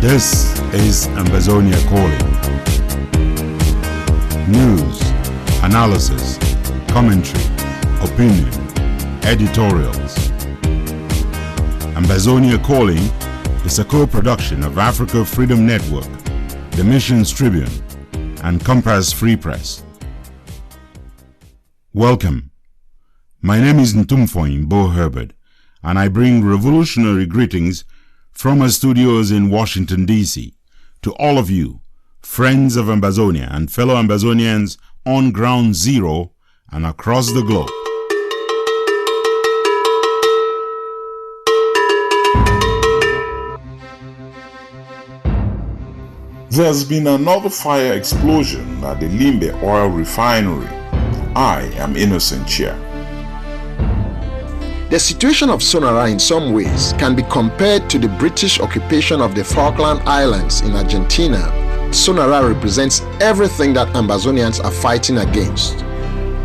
This is Ambazonia calling. News, analysis, commentary, opinion, editorials. Ambazonia Calling is a co-production of Africa Freedom Network, the Missions Tribune, and Compass Free Press. Welcome. My name is Ntumfoyn Herbert, and I bring revolutionary greetings from our studios in Washington, D.C. to all of you, friends of Ambazonia and fellow Ambazonians on ground zero and across the globe. There's been another fire explosion at the Limbe oil refinery. I am innocent here. The situation of Sonora in some ways can be compared to the British occupation of the Falkland Islands in Argentina. Sonora represents everything that Ambazonians are fighting against.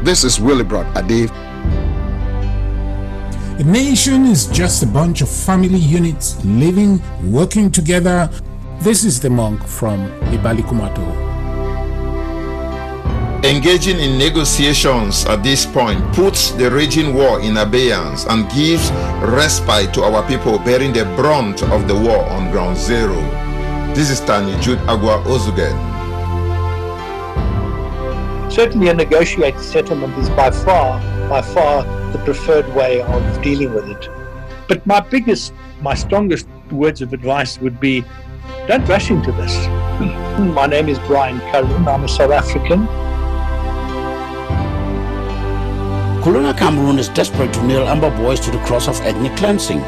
This is Willibrod Ade. A nation is just a bunch of family units living, working together. This is the monk from Ibalikumato. Engaging in negotiations at this point puts the raging war in abeyance and gives respite to our people bearing the brunt of the war on ground zero. This is Tanya Jude Agua Ozugen. Certainly a negotiated settlement is by far the preferred way of dealing with it. But my strongest words of advice would be, don't rush into this. My name is Brian Curran, I'm a South African. Colonial Cameroon is desperate to nail Amba boys to the cross of ethnic cleansing.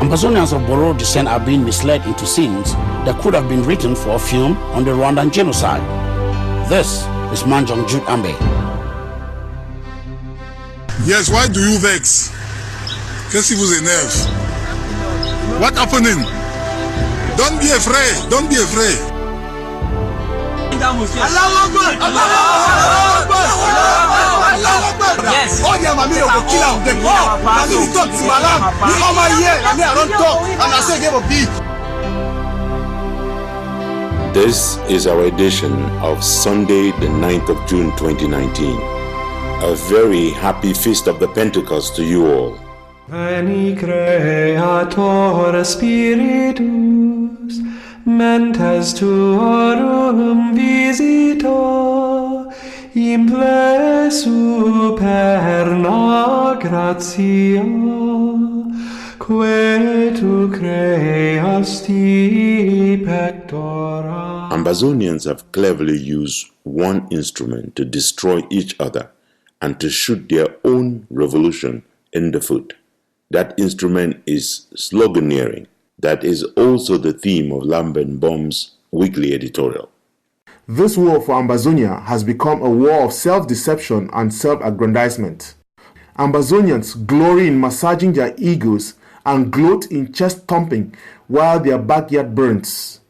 Ambazonians of Boro descent are being misled into scenes that could have been written for a film on the Rwandan genocide. This is Manjong Jude Ambe. Yes, why do you vex? Qu'est-ce qui vous énerve? What happening? Don't be afraid, don't be afraid. Yes. This is our edition of Sunday, the 9th of June 2019. A very happy Feast of the Pentecost to you all. Veni Creator Spiritus, mentes tuorum visita, imple superna gratia, que tu creasti pectora. Ambazonians have cleverly used one instrument to destroy each other and to shoot their own revolution in the foot. That instrument is sloganeering. That is also the theme of Lambert Bomb's weekly editorial. This war for Ambazonia has become a war of self-deception and self-aggrandizement. Ambazonians glory in massaging their egos and gloat in chest-thumping while their backyard burns.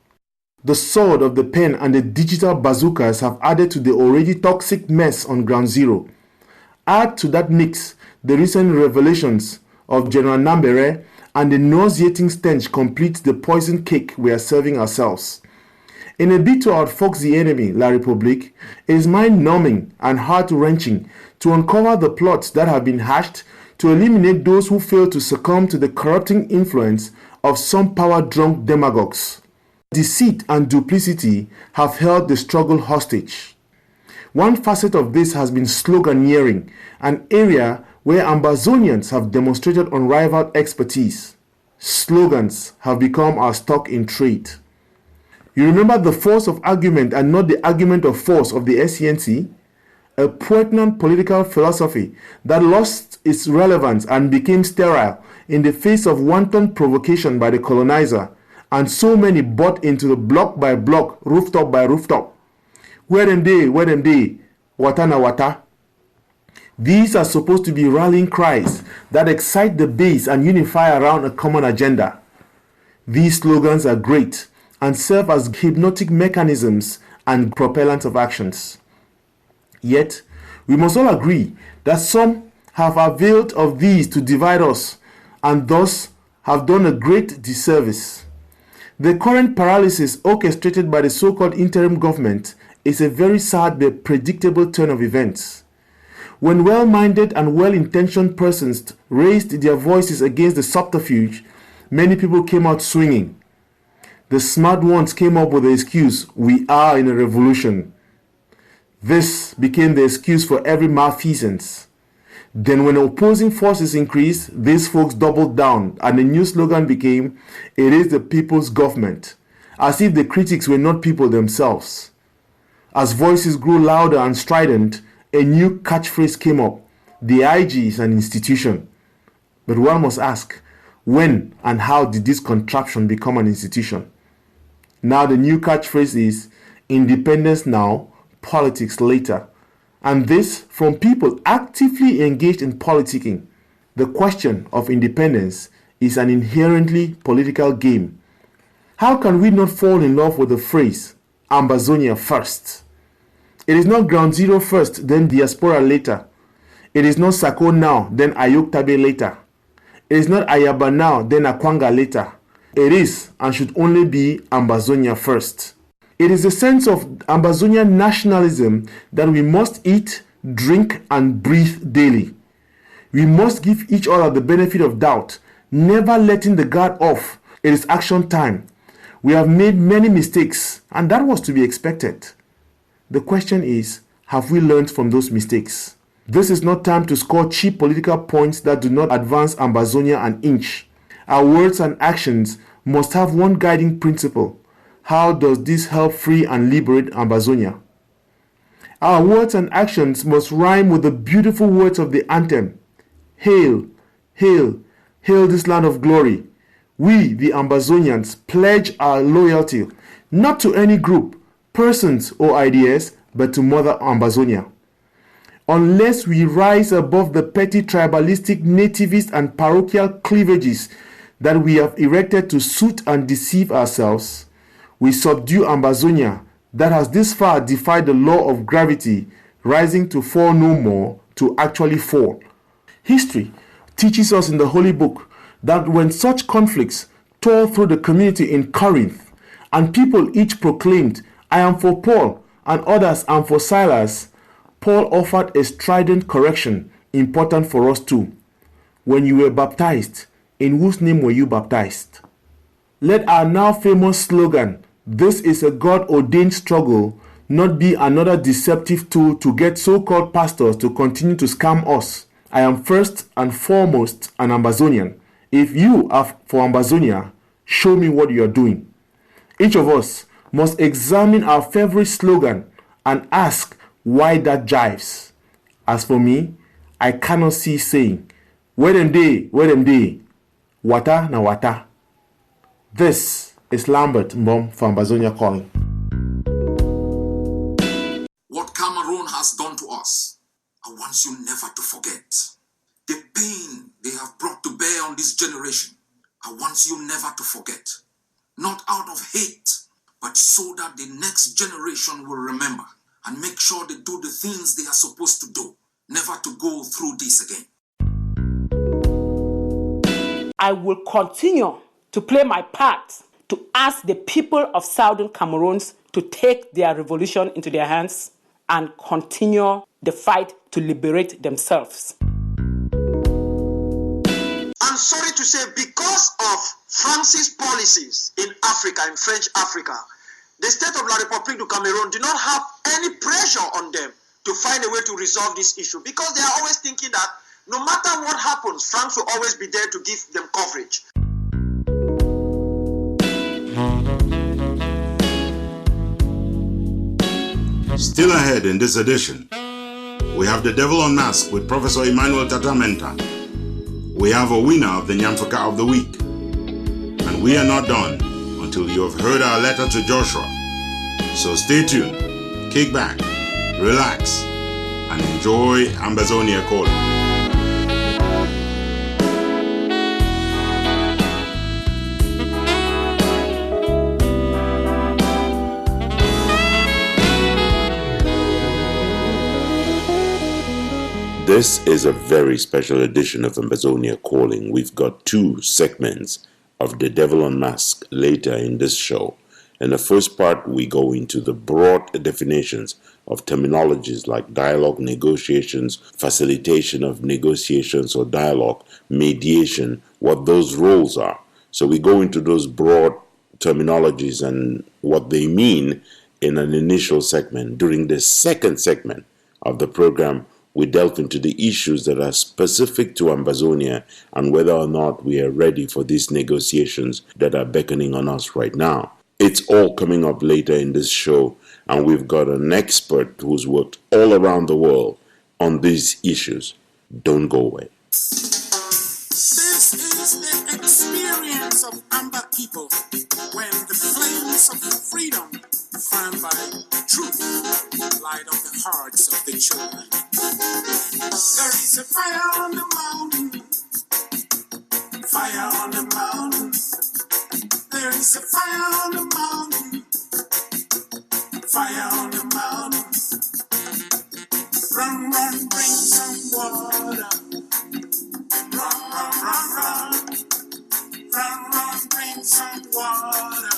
The sword of the pen and the digital bazookas have added to the already toxic mess on ground zero. Add to that mix the recent revelations of General Nambere, and the nauseating stench completes the poison cake we are serving ourselves. In a bid to outfox the enemy, La République, it is mind-numbing and heart-wrenching to uncover the plots that have been hatched to eliminate those who fail to succumb to the corrupting influence of some power-drunk demagogues. Deceit and duplicity have held the struggle hostage. One facet of this has been sloganeering, an area where Ambazonians have demonstrated unrivaled expertise. Slogans have become our stock in trade. You remember the force of argument and not the argument of force of the SCNC? A poignant political philosophy that lost its relevance and became sterile in the face of wanton provocation by the colonizer, and so many bought into the block by block, rooftop by rooftop. Where them dey, wata na wata. These are supposed to be rallying cries that excite the base and unify around a common agenda. These slogans are great and serve as hypnotic mechanisms and propellants of actions. Yet, we must all agree that some have availed of these to divide us and thus have done a great disservice. The current paralysis orchestrated by the so-called interim government is a very sad but predictable turn of events. When well-minded and well-intentioned persons raised their voices against the subterfuge, many people came out swinging. The smart ones came up with the excuse, "We are in a revolution." This became the excuse for every malfeasance. Then when opposing forces increased, these folks doubled down and the new slogan became, "It is the people's government," as if the critics were not people themselves. As voices grew louder and strident, a new catchphrase came up, "The IG is an institution." But one must ask, when and how did this contraption become an institution? Now the new catchphrase is, "Independence now, politics later." And this from people actively engaged in politicking. The question of independence is an inherently political game. How can we not fall in love with the phrase, Ambazonia first? It is not Ground Zero first, then Diaspora later. It is not Sako now, then Ayoktabe later. It is not Ayaba now, then Akwanga later. It is and should only be Ambazonia first. It is a sense of Ambazonian nationalism that we must eat, drink, and breathe daily. We must give each other the benefit of doubt, never letting the guard off. It is action time. We have made many mistakes, and that was to be expected. The question is, have we learned from those mistakes? This is not time to score cheap political points that do not advance Ambazonia an inch. Our words and actions must have one guiding principle. How does this help free and liberate Ambazonia? Our words and actions must rhyme with the beautiful words of the anthem. Hail, hail, hail this land of glory. We, the Ambazonians, pledge our loyalty, not to any group, persons, or ideas, but to Mother Ambazonia. Unless we rise above the petty tribalistic, nativist, and parochial cleavages that we have erected to suit and deceive ourselves, we subdue Ambazonia that has this far defied the law of gravity, rising to fall no more, to actually fall. History teaches us in the Holy Book that when such conflicts tore through the community in Corinth, and people each proclaimed, "I am for Paul," and others, "I am for Silas," Paul offered a strident correction, important for us too. When you were baptized, in whose name were you baptized? Let our now famous slogan, "This is a God-ordained struggle," not be another deceptive tool to get so-called pastors to continue to scam us. I am first and foremost an Ambazonian. If you are for Ambazonia, show me what you are doing. Each of us must examine our favorite slogan and ask why that jives. As for me, I cannot cease saying, "Where them dey, wata na wata." This is Lambert Mbom for Ambazonia Calling. What Cameroon has done to us, I want you never to forget. The pain they have brought to bear on this generation, I want you never to forget. Not out of hate, but so that the next generation will remember and make sure they do the things they are supposed to do, never to go through this again. I will continue to play my part to ask the people of Southern Cameroon to take their revolution into their hands and continue the fight to liberate themselves. I'm sorry to say, because of France's policies in Africa, in French Africa, the state of La République du Cameroon do not have any pressure on them to find a way to resolve this issue, because they are always thinking that no matter what happens, France will always be there to give them coverage. Still ahead in this edition, we have The Devil Unmasked with Professor Emmanuel Tatamenta. We have a winner of the Nyamfuka of the Week. And we are not done until you have heard our letter to Joshua. So stay tuned, kick back, relax, and enjoy Ambazonia Calling. This is a very special edition of Ambazonia Calling. We've got two segments of The Devil Unmasked later in this show. In the first part, we go into the broad definitions of terminologies like dialogue, negotiations, facilitation of negotiations or dialogue, mediation, what those roles are. So we go into those broad terminologies and what they mean in an initial segment. During the second segment of the program, we delve into the issues that are specific to Ambazonia and whether or not we are ready for these negotiations that are beckoning on us right now. It's all coming up later in this show, and we've got an expert who's worked all around the world on these issues. Don't go away. This is the experience of Amba people when the flames of freedom found by truth light up the hearts of the children. There is a fire on the mountain, fire on the mountain. There is a fire on the mountain, fire on the mountain. Run, run, bring some water. Run, run, run, run. Run, run, bring some water.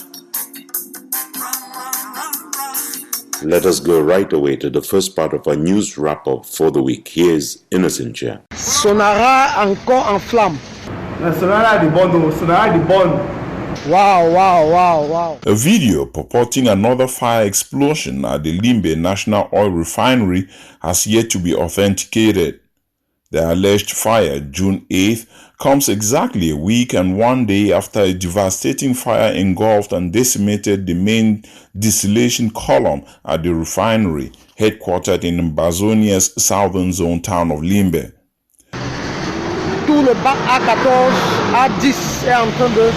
Run, run, run, run. Let us go right away to the first part of our news wrap-up for the week. Here's Ntumfoyn. Sonara encore en flamme. Sonara de bon, Sonara de bon. Wow, wow, wow, wow. A video purporting another fire explosion at the Limbe National Oil Refinery has yet to be authenticated. The alleged fire, June 8th, comes exactly a week and 1 day after a devastating fire engulfed and decimated the main distillation column at the refinery, headquartered in Ambazonia's southern zone town of Limbe. Tout le bac A14, A10 est en train de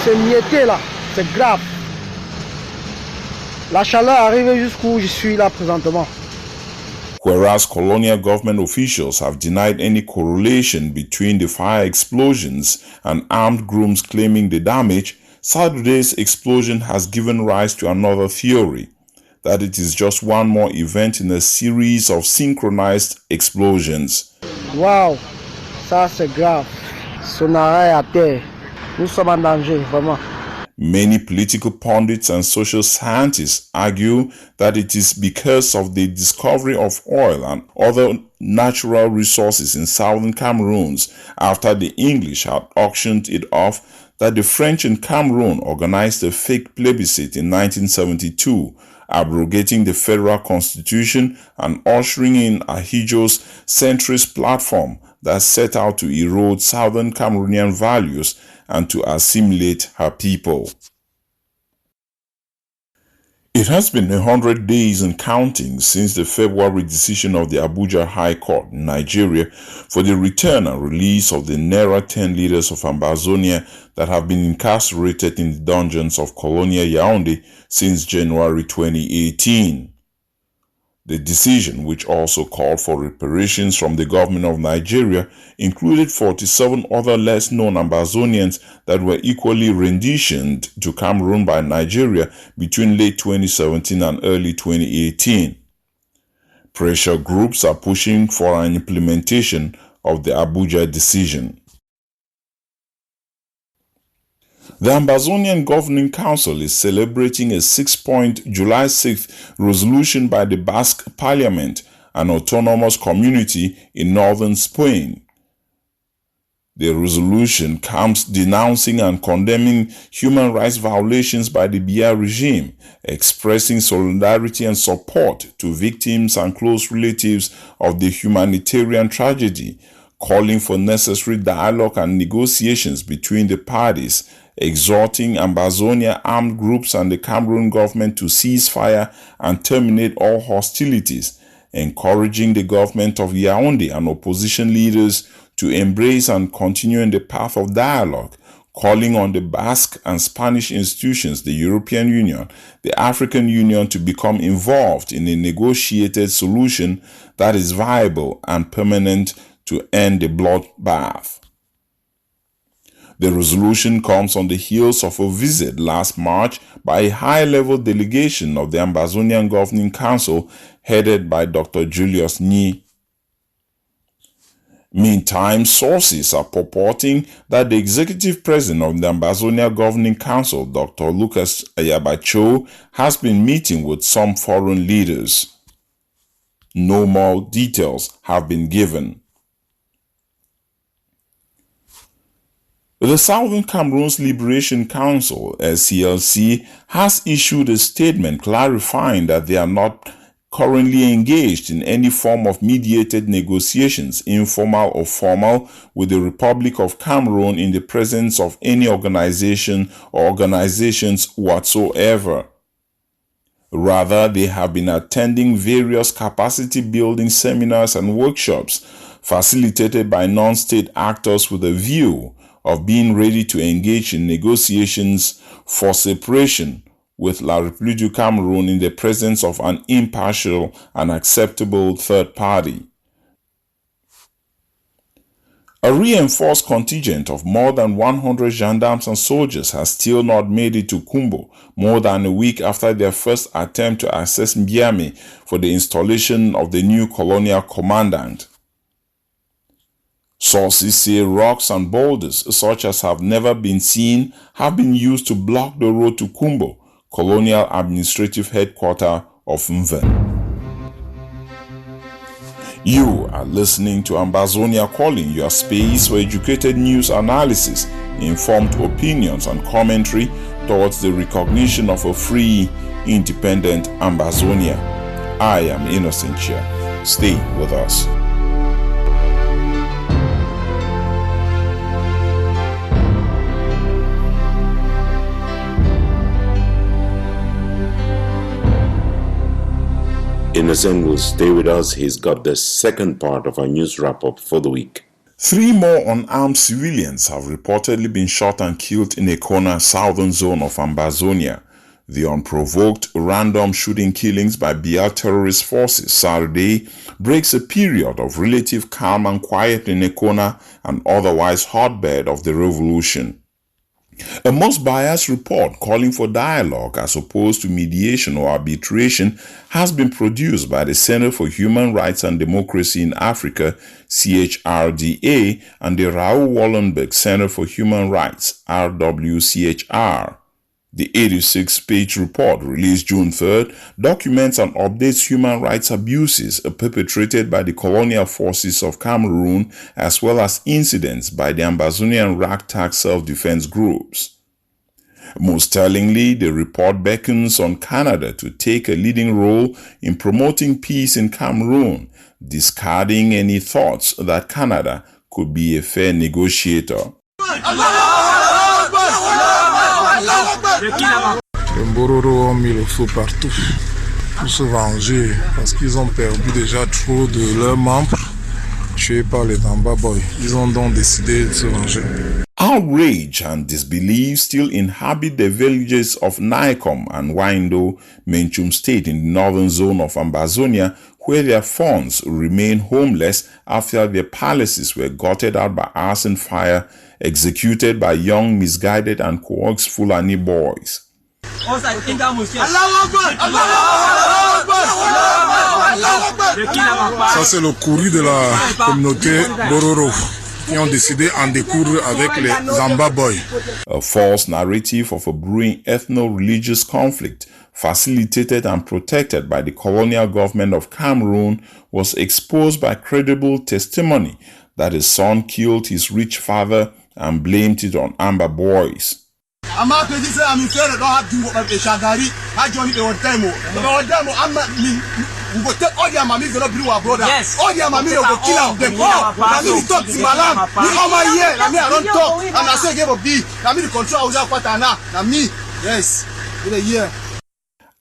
se mietter là, c'est grave. La chaleur arrive jusqu'où je suis là présentement. Whereas colonial government officials have denied any correlation between the fire explosions and armed groups claiming the damage, Saturday's explosion has given rise to another theory, that it is just one more event in a series of synchronized explosions. Wow, ça c'est grave. Sonara est à terre. Nous sommes en danger, vraiment. Many political pundits and social scientists argue that it is because of the discovery of oil and other natural resources in southern Cameroon after the English had auctioned it off that the French in Cameroon organized a fake plebiscite in 1972, abrogating the federal constitution and ushering in Ahidjo's centrist platform that set out to erode southern Cameroonian values and to assimilate her people. It has been 100 days and counting since the February decision of the Abuja High Court in Nigeria for the return and release of the Naira 10 leaders of Ambazonia that have been incarcerated in the dungeons of Colonial Yaoundé since January 2018. The decision, which also called for reparations from the government of Nigeria, included 47 other less-known Ambazonians that were equally renditioned to Cameroon by Nigeria between late 2017 and early 2018. Pressure groups are pushing for an implementation of the Abuja decision. The Ambazonian Governing Council is celebrating a 6-point July 6th resolution by the Basque Parliament, an autonomous community in northern Spain. The resolution comes denouncing and condemning human rights violations by the Biya regime, expressing solidarity and support to victims and close relatives of the humanitarian tragedy, calling for necessary dialogue and negotiations between the parties, exhorting Ambazonia armed groups and the Cameroon government to cease fire and terminate all hostilities, encouraging the government of Yaoundé and opposition leaders to embrace and continue in the path of dialogue, calling on the Basque and Spanish institutions, the European Union, the African Union to become involved in a negotiated solution that is viable and permanent to end the bloodbath. The resolution comes on the heels of a visit last March by a high-level delegation of the Ambazonian Governing Council headed by Dr. Julius Nyi. Meantime, sources are purporting that the executive president of the Ambazonia Governing Council, Dr. Lucas Ayabacho, has been meeting with some foreign leaders. No more details have been given. The Southern Cameroon's Liberation Council, SCLC, has issued a statement clarifying that they are not currently engaged in any form of mediated negotiations, informal or formal, with the Republic of Cameroon in the presence of any organization or organizations whatsoever. Rather, they have been attending various capacity-building seminars and workshops facilitated by non-state actors with a view of being ready to engage in negotiations for separation with La République du Cameroon in the presence of an impartial and acceptable third party. A reinforced contingent of more than 100 gendarmes and soldiers has still not made it to Kumbo, more than a week after their first attempt to access Mbiame for the installation of the new colonial commandant. Sources say rocks and boulders such as have never been seen have been used to block the road to Kumbo, colonial administrative headquarters of Mven. You are listening to Ambazonia Calling, your space for educated news analysis, informed opinions and commentary towards the recognition of a free, independent Ambazonia. I am Innocentsia. Stay with us. Innocent will stay with us. He's got the second part of our news wrap-up for the week. 3 more unarmed civilians have reportedly been shot and killed in a corner southern zone of Ambazonia. The unprovoked random shooting killings by Biafran terrorist forces Saturday breaks a period of relative calm and quiet in a corner, an otherwise hotbed of the revolution. A most biased report calling for dialogue as opposed to mediation or arbitration has been produced by the Center for Human Rights and Democracy in Africa, CHRDA, and the Raoul Wallenberg Center for Human Rights, RWCHR. The 86-page report, released June 3rd, documents and updates human rights abuses perpetrated by the colonial forces of Cameroon, as well as incidents by the Ambazonian ragtag self-defense groups. Most tellingly, the report beckons on Canada to take a leading role in promoting peace in Cameroon, discarding any thoughts that Canada could be a fair negotiator. Les Bororo ont mis le feu partout pour se venger parce qu'ils ont perdu déjà trop de leurs membres tués par les Boy. Ils ont donc décidé de se venger. Outrage and disbelief still inhabit the villages of Naikom and Waindo, Menchum State in the northern zone of Ambazonia, where their fawns remain homeless after their palaces were gutted out by arson fire executed by young, misguided and coaxed Fulani boys. Ça c'est le courrier de la communauté Bororo qui ont décidé en découdre avec les Zamba Boy. A false narrative of a brewing ethno-religious conflict facilitated and protected by the colonial government of Cameroon was exposed by credible testimony that his son killed his rich father and blamed it on Amba boys.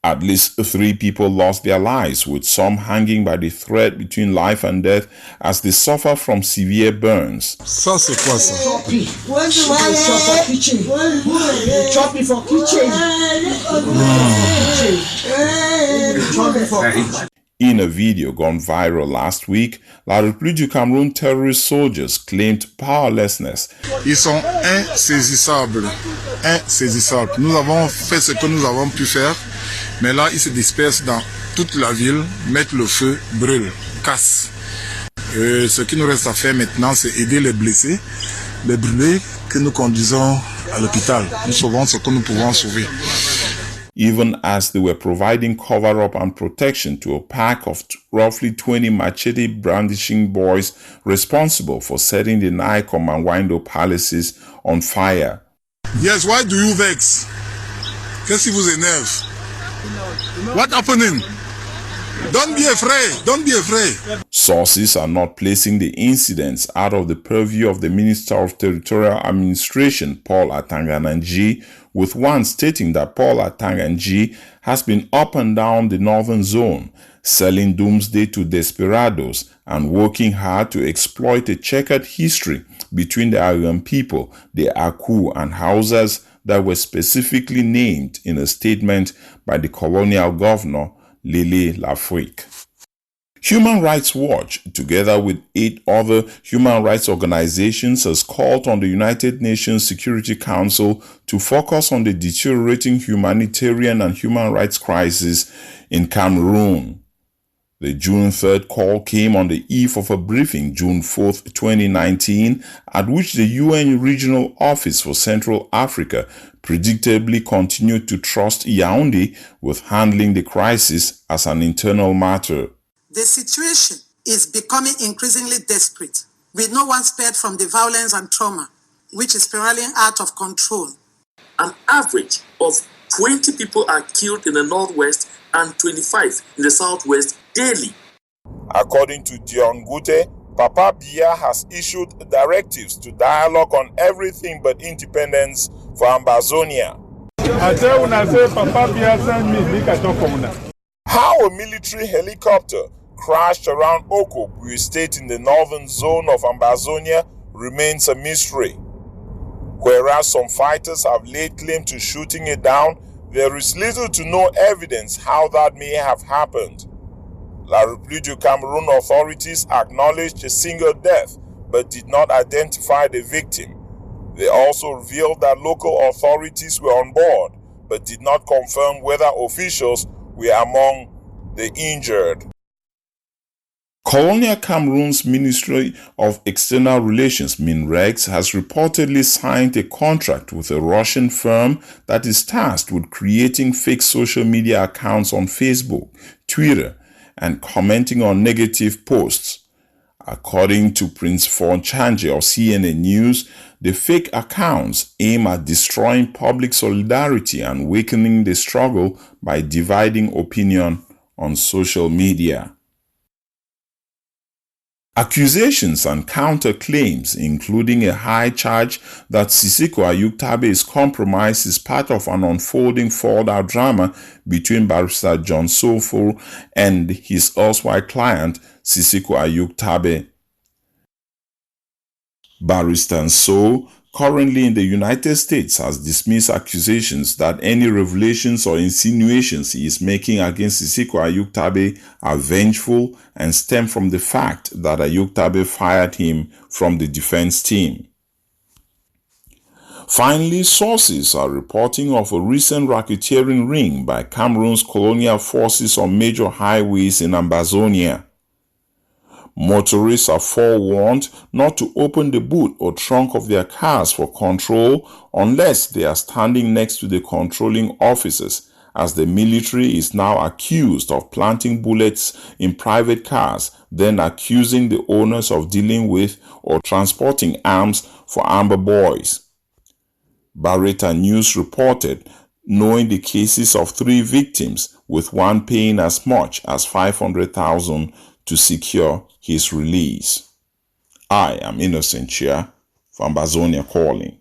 At least 3 people lost their lives, with some hanging by the thread between life and death as they suffer from severe burns. Ça c'est quoi ça? In a video gone viral last week, La République du Cameroun terrorist soldiers claimed powerlessness. Ils sont insaisissables. Insaisissables. Nous avons fait ce que nous avons pu faire, mais là ils se dispersent dans toute la ville, mettent le feu, brûlent, cassent. Ce qui nous reste à faire maintenant, c'est aider les blessés, les brûlés, que nous conduisons à l'hôpital. Nous sauvons ce que nous pouvons sauver. Even as they were providing cover-up and protection to a pack of roughly 20 machete-brandishing boys responsible for setting the Nicom and Windo palaces on fire. Yes, why do you vex? Qu'est-ce qui vous énerve? What happening? Don't be afraid. Don't be afraid. Sources are not placing the incidents out of the purview of the Minister of Territorial Administration, Paul Atangananji, with one stating that Paul Atanganji has been up and down the northern zone, selling doomsday to desperados and working hard to exploit a checkered history between the Aryan people, the Aku and Hausas that were specifically named in a statement by the colonial governor, Lele Lafrique. Human Rights Watch, together with 8 other human rights organizations, has called on the United Nations Security Council to focus on the deteriorating humanitarian and human rights crisis in Cameroon. The June 3rd call came on the eve of a briefing, June 4th, 2019, at which the UN Regional Office for Central Africa predictably continued to trust Yaoundé with handling the crisis as an internal matter. The situation is becoming increasingly desperate, with no one spared from the violence and trauma, which is spiraling out of control. An average of 20 people are killed in the northwest and 25 in the southwest daily. According to Dion Gute, Papa Biya has issued directives to dialogue on everything but independence for Ambazonia. How a military helicopter crashed around Oko, Bui State in the northern zone of Ambazonia remains a mystery. Whereas some fighters have laid claim to shooting it down, there is little to no evidence how that may have happened. La République du Cameroon authorities acknowledged a single death but did not identify the victim. They also revealed that local authorities were on board but did not confirm whether officials were among the injured. Colonial Cameroon's Ministry of External Relations, MINREX, has reportedly signed a contract with a Russian firm that is tasked with creating fake social media accounts on Facebook, Twitter, and commenting on negative posts. According to Prince Fonchanje of CNN News, the fake accounts aim at destroying public solidarity and weakening the struggle by dividing opinion on social media. Accusations and counterclaims, including a high charge that Sisiko Ayuktabe is compromised, is part of an unfolding fallout drama between Barrister John Sofo and his erstwhile client, Sisiko Ayuktabe. Barrister So, currently in the United States, has dismissed accusations that any revelations or insinuations he is making against Sisiko Ayuktabe are vengeful and stem from the fact that Ayuktabe fired him from the defense team. Finally, sources are reporting of a recent racketeering ring by Cameroon's colonial forces on major highways in Ambazonia. Motorists are forewarned not to open the boot or trunk of their cars for control unless they are standing next to the controlling officers, as the military is now accused of planting bullets in private cars, then accusing the owners of dealing with or transporting arms for Amber Boys. Barretta News reported knowing the cases of 3 victims, with one paying as much as $500,000 to secure his release. I am Innocent Chia from Ambazonia calling.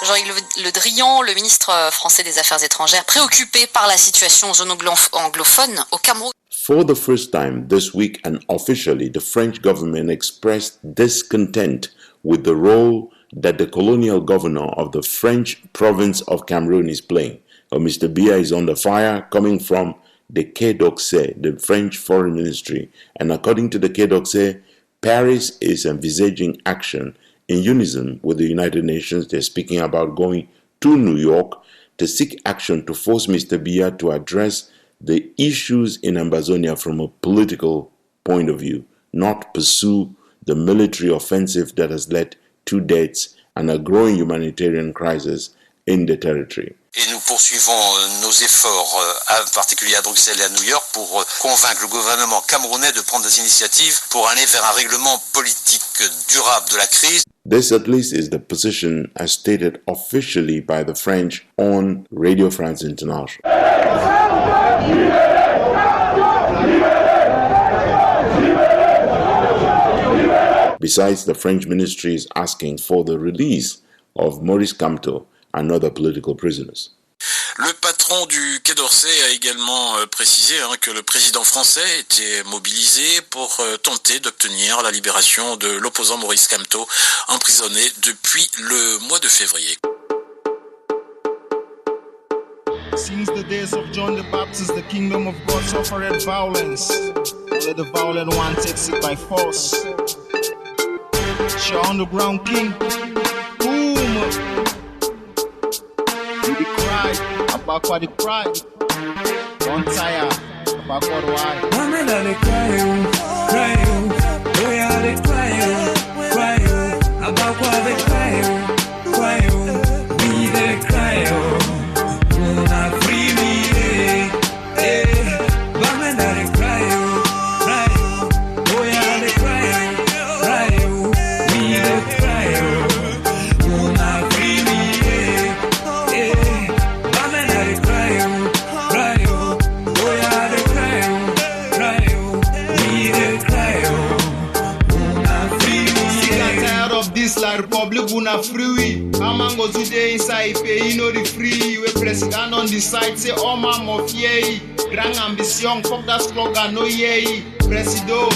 Jean-Yves Le Drian, le ministre français des Affaires étrangères, préoccupé par la situation zone anglophone au Cameroun. For the first time this week and officially, the French government expressed discontent with the role that the colonial governor of the French province of Cameroon is playing. Mr. Biya is under fire coming from the Quai d'Orsay, the French Foreign Ministry, and according to the Quai d'Orsay, Paris is envisaging action in unison with the United Nations. They're speaking about going to New York to seek action to force Mr. Biya to address the issues in Ambazonia from a political point of view, not pursue the military offensive that has led to deaths and a growing humanitarian crisis in the territory. Et nous poursuivons nos efforts, en particulier à Bruxelles et à New York, pour convaincre le gouvernement camerounais de prendre des initiatives pour aller vers un règlement politique durable de la crise. This at least is the position as stated officially by the French on Radio France International. Besides, the French ministry is asking for the release of Maurice Kamto and other political prisoners. Le patron du Quai d'Orsay a également précisé que le président français était mobilisé pour tenter d'obtenir la libération de l'opposant Maurice Kamto, emprisonné depuis le mois de février. Since the days of John the Baptist, the kingdom of God suffered violence. Let the violent one takes it by force. Show on the ground king. Boom. You the cry, about what the cry. Don't tire, about what why. Women are the crying, crying. We are the crying, crying. About what they crying, crying. We the crying. Not free me, women are the crying, crying. We are the crying, crying. We the crying. Not free me, women are the crying, crying. We are the crying, crying. We the crying. Not free me. Sick and tired of this, like Republic, una free. Aman go today inside, pay you know the free. We president on the side say all man of yay. Grand ambition, fuck that slogan, no yay. Presido,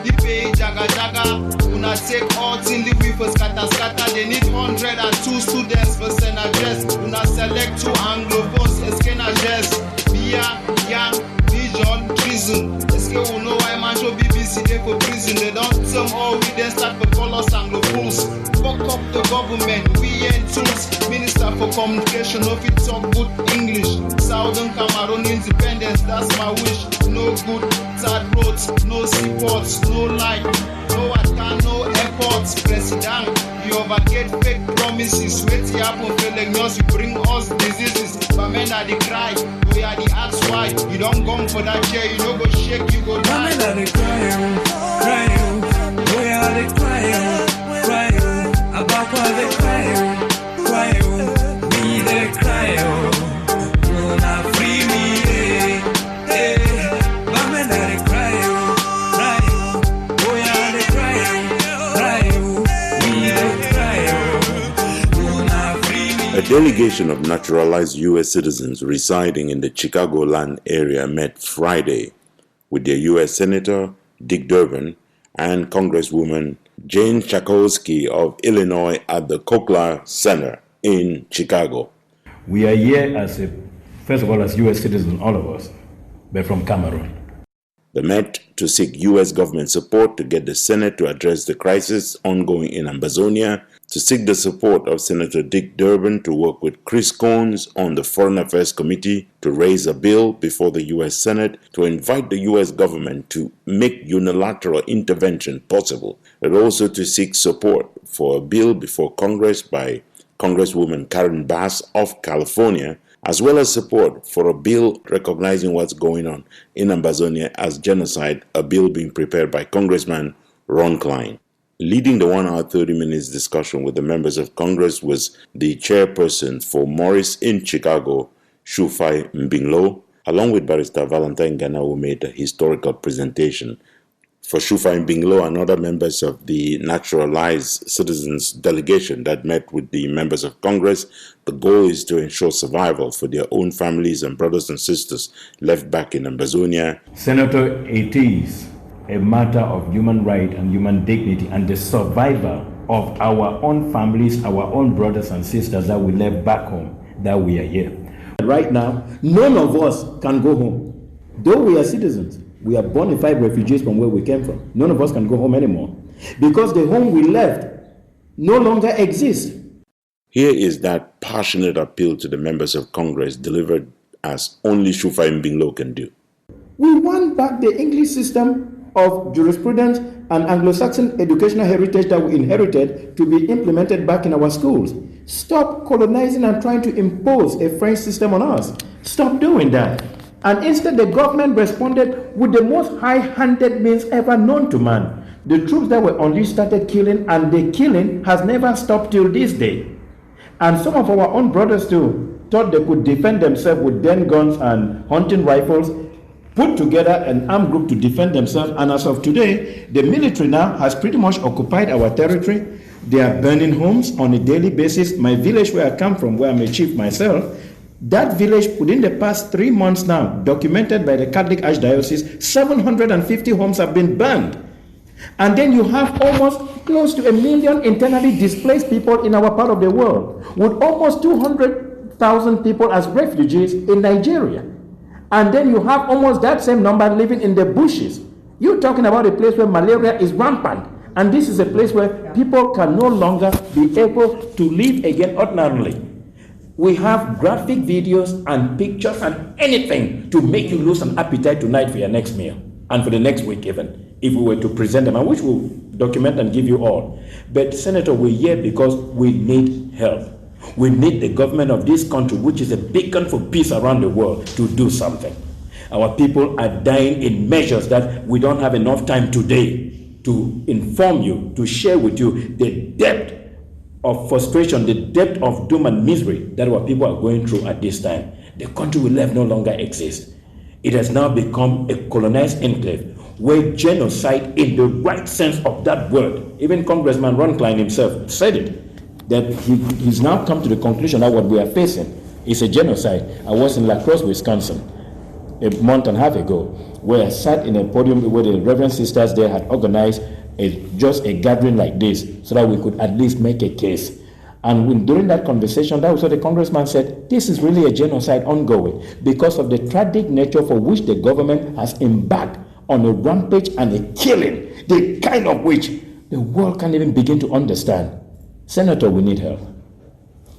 the pay jaga jaga. Una take all till the we for scatter scatter. They need 102 students for send address. Una select 2 Anglophones, escape address. Bia, young, vision, prison. Escape will know why man show BBC there for prison. They don't tell all we then start for call us Anglophones. Fuck up the government, we ain't tools. Minister for communication, no fit talk good English. Southern Cameroon independence, that's my wish. No good third roads, no seaports, no light, no water, no airports. President, you overget fake promises. Wait till happen, failing us, you bring us diseases. But men are the cry, we are the ask why. You don't come for that chair, you don't go shake, you go die. Women are the crying, crying. We are the crying, crying. About what they crying, crying. We the crying. Not free me, women are the crying, crying. We are the crying, crying. We the crying. Not free me. A delegation of naturalized U.S. citizens residing in the Chicagoland area met Friday with their U.S. Senator Dick Durbin and Congresswoman Jane Chakowski of Illinois at the Cochlear Center in Chicago. We are here first of all as U.S. citizens, all of us, but from Cameroon. They met to seek U.S. government support to get the Senate to address the crisis ongoing in Ambazonia, to seek the support of Senator Dick Durbin to work with Chris Coons on the Foreign Affairs Committee to raise a bill before the U.S. Senate to invite the U.S. government to make unilateral intervention possible, and also to seek support for a bill before Congress by Congresswoman Karen Bass of California, as well as support for a bill recognizing what's going on in Ambazonia as genocide, a bill being prepared by Congressman Ron Klein. Leading the 1 hour 30 minutes discussion with the members of Congress was the chairperson for Morris in Chicago, Shufai Mbinglo, along with Barrister Valentine Gana, who made a historical presentation. For Shufai Mbinglo and other members of the naturalized citizens delegation that met with the members of Congress, the goal is to ensure survival for their own families and brothers and sisters left back in Ambazonia. Senator, it is a matter of human right and human dignity and the survival of our own families, our own brothers and sisters that we left back home, that we are here. Right now, none of us can go home. Though we are citizens, we are bona fide refugees from where we came from. None of us can go home anymore because the home we left no longer exists. Here is that passionate appeal to the members of Congress delivered as only Shufai Mbinglo can do. We want back the English system of jurisprudence and Anglo-Saxon educational heritage that we inherited to be implemented back in our schools. Stop colonizing and trying to impose a French system on us. Stop doing that. And instead, the government responded with the most high-handed means ever known to man. The troops that were unleashed started killing, and the killing has never stopped till this day. And some of our own brothers too thought they could defend themselves with den guns and hunting rifles, put together an armed group to defend themselves. And as of today, the military now has pretty much occupied our territory. They are burning homes on a daily basis. My village where I come from, where I'm a chief myself, that village within the past 3 months now, documented by the Catholic Archdiocese, 750 homes have been burned. And then you have almost close to 1 million internally displaced people in our part of the world, with almost 200,000 people as refugees in Nigeria. And then you have almost that same number living in the bushes. You're talking about a place where malaria is rampant. And this is a place where people can no longer be able to live again ordinarily. We have graphic videos and pictures and anything to make you lose an appetite tonight for your next meal and for the next week even, if we were to present them, and which we'll document and give you all. But Senator, we're here because we need help. We need the government of this country, which is a beacon for peace around the world, to do something. Our people are dying in measures that we don't have enough time today to inform you, to share with you the depth of frustration, the depth of doom and misery that our people are going through at this time. The country we left no longer exists. It has now become a colonized enclave where genocide, in the right sense of that word, even Congressman Ron Klein himself said it, that he's now come to the conclusion that what we are facing is a genocide. I was in La Crosse, Wisconsin, a month and a half ago, where I sat in a podium where the Reverend Sisters there had organized just a gathering like this so that we could at least make a case. And during that conversation, that was what the congressman said, this is really a genocide ongoing because of the tragic nature for which the government has embarked on a rampage and a killing, the kind of which the world can't even begin to understand. Senator, we need help.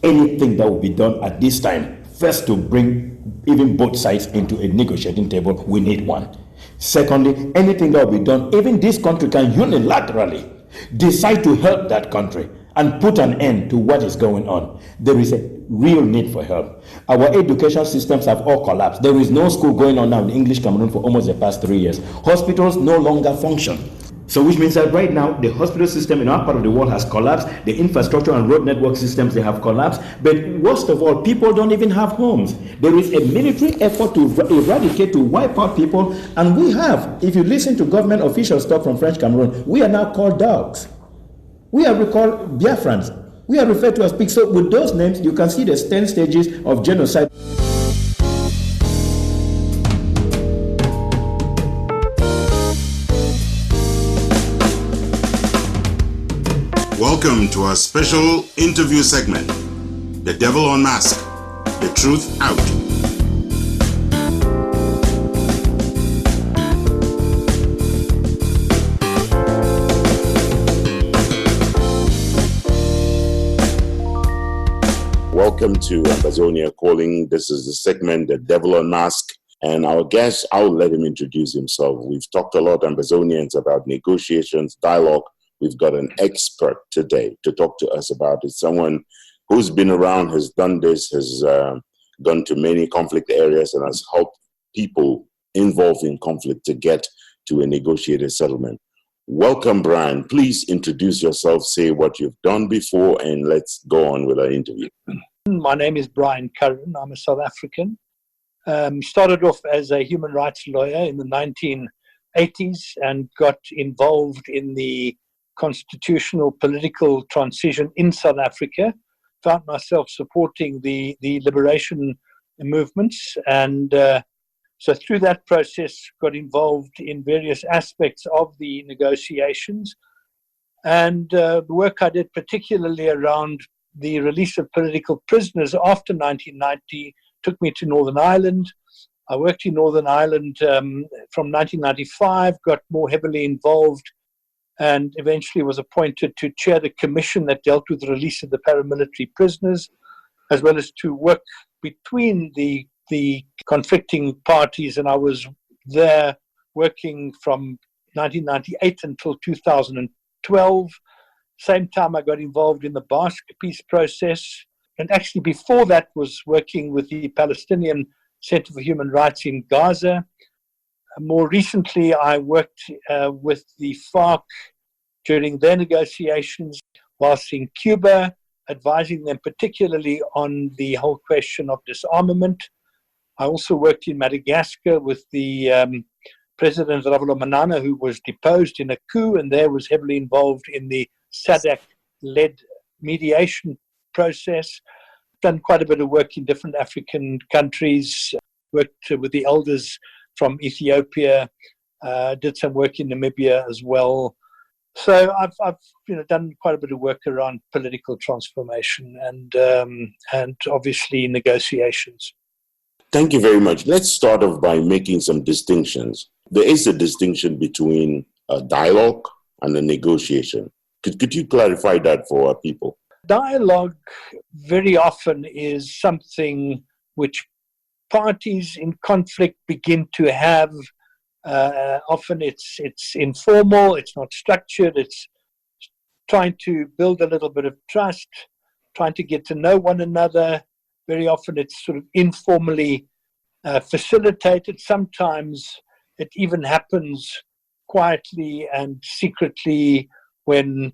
Anything that will be done at this time, first to bring even both sides into a negotiating table, we need one. Secondly, anything that will be done, even this country can unilaterally decide to help that country and put an end to what is going on. There is a real need for help. Our education systems have all collapsed. There is no school going on now in English Cameroon for almost the past 3 years. Hospitals no longer function. So which means that right now, the hospital system in our part of the world has collapsed. The infrastructure and road network systems, they have collapsed. But worst of all, people don't even have homes. There is a military effort to eradicate, to wipe out people. And we have, if you listen to government officials talk from French Cameroon, we are now called dogs. We are called Biafrans. We are referred to as pigs. So with those names, you can see the 10 stages of genocide. Welcome to our special interview segment, The Devil Unmasked, The Truth Out. Welcome to Ambazonia Calling. This is the segment, The Devil Unmasked. And our guest, I'll let him introduce himself. We've talked a lot, Ambazonians, about negotiations, dialogue. We've got an expert today to talk to us about it. Someone who's been around, has done this, has gone to many conflict areas and has helped people involved in conflict to get to a negotiated settlement. Welcome, Brian. Please introduce yourself, say what you've done before, and let's go on with our interview. My name is Brian Curran. I'm a South African. Started off as a human rights lawyer in the 1980s and got involved in the constitutional political transition in South Africa. Found myself supporting the liberation movements, and so through that process got involved in various aspects of the negotiations. And the work I did particularly around the release of political prisoners after 1990 took me to Northern Ireland. I worked in Northern Ireland from 1995, got more heavily involved, and eventually was appointed to chair the commission that dealt with the release of the paramilitary prisoners, as well as to work between the conflicting parties. And I was there working from 1998 until 2012. Same time I got involved in the Basque peace process. And actually before that was working with the Palestinian Center for Human Rights in Gaza. More recently, I worked with the FARC during their negotiations whilst in Cuba, advising them particularly on the whole question of disarmament. I also worked in Madagascar with the President Ravalomanana, who was deposed in a coup, and there was heavily involved in the SADC-led mediation process. Done quite a bit of work in different African countries, worked with the elders from Ethiopia, did some work in Namibia as well. So I've done quite a bit of work around political transformation and obviously negotiations. Thank you very much. Let's start off by making some distinctions. There is a distinction between a dialogue and a negotiation. Could you clarify that for our people? Dialogue very often is something which parties in conflict begin to have. Often it's informal, it's not structured, it's trying to build a little bit of trust, trying to get to know one another. Very often it's sort of informally facilitated. Sometimes it even happens quietly and secretly when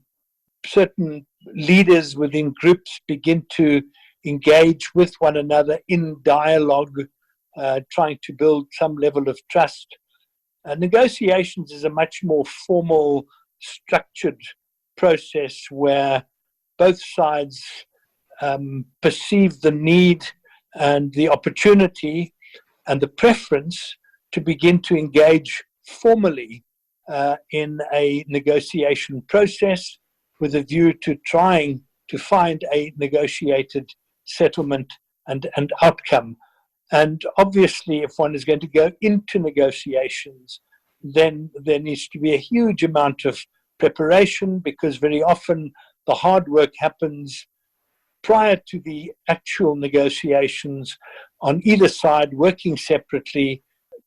certain leaders within groups begin to engage with one another in dialogue, trying to build some level of trust. Negotiations is a much more formal, structured process where both sides perceive the need and the opportunity and the preference to begin to engage formally in a negotiation process with a view to trying to find a negotiated settlement and outcome. And obviously, if one is going to go into negotiations, then there needs to be a huge amount of preparation, because very often the hard work happens prior to the actual negotiations on either side, working separately,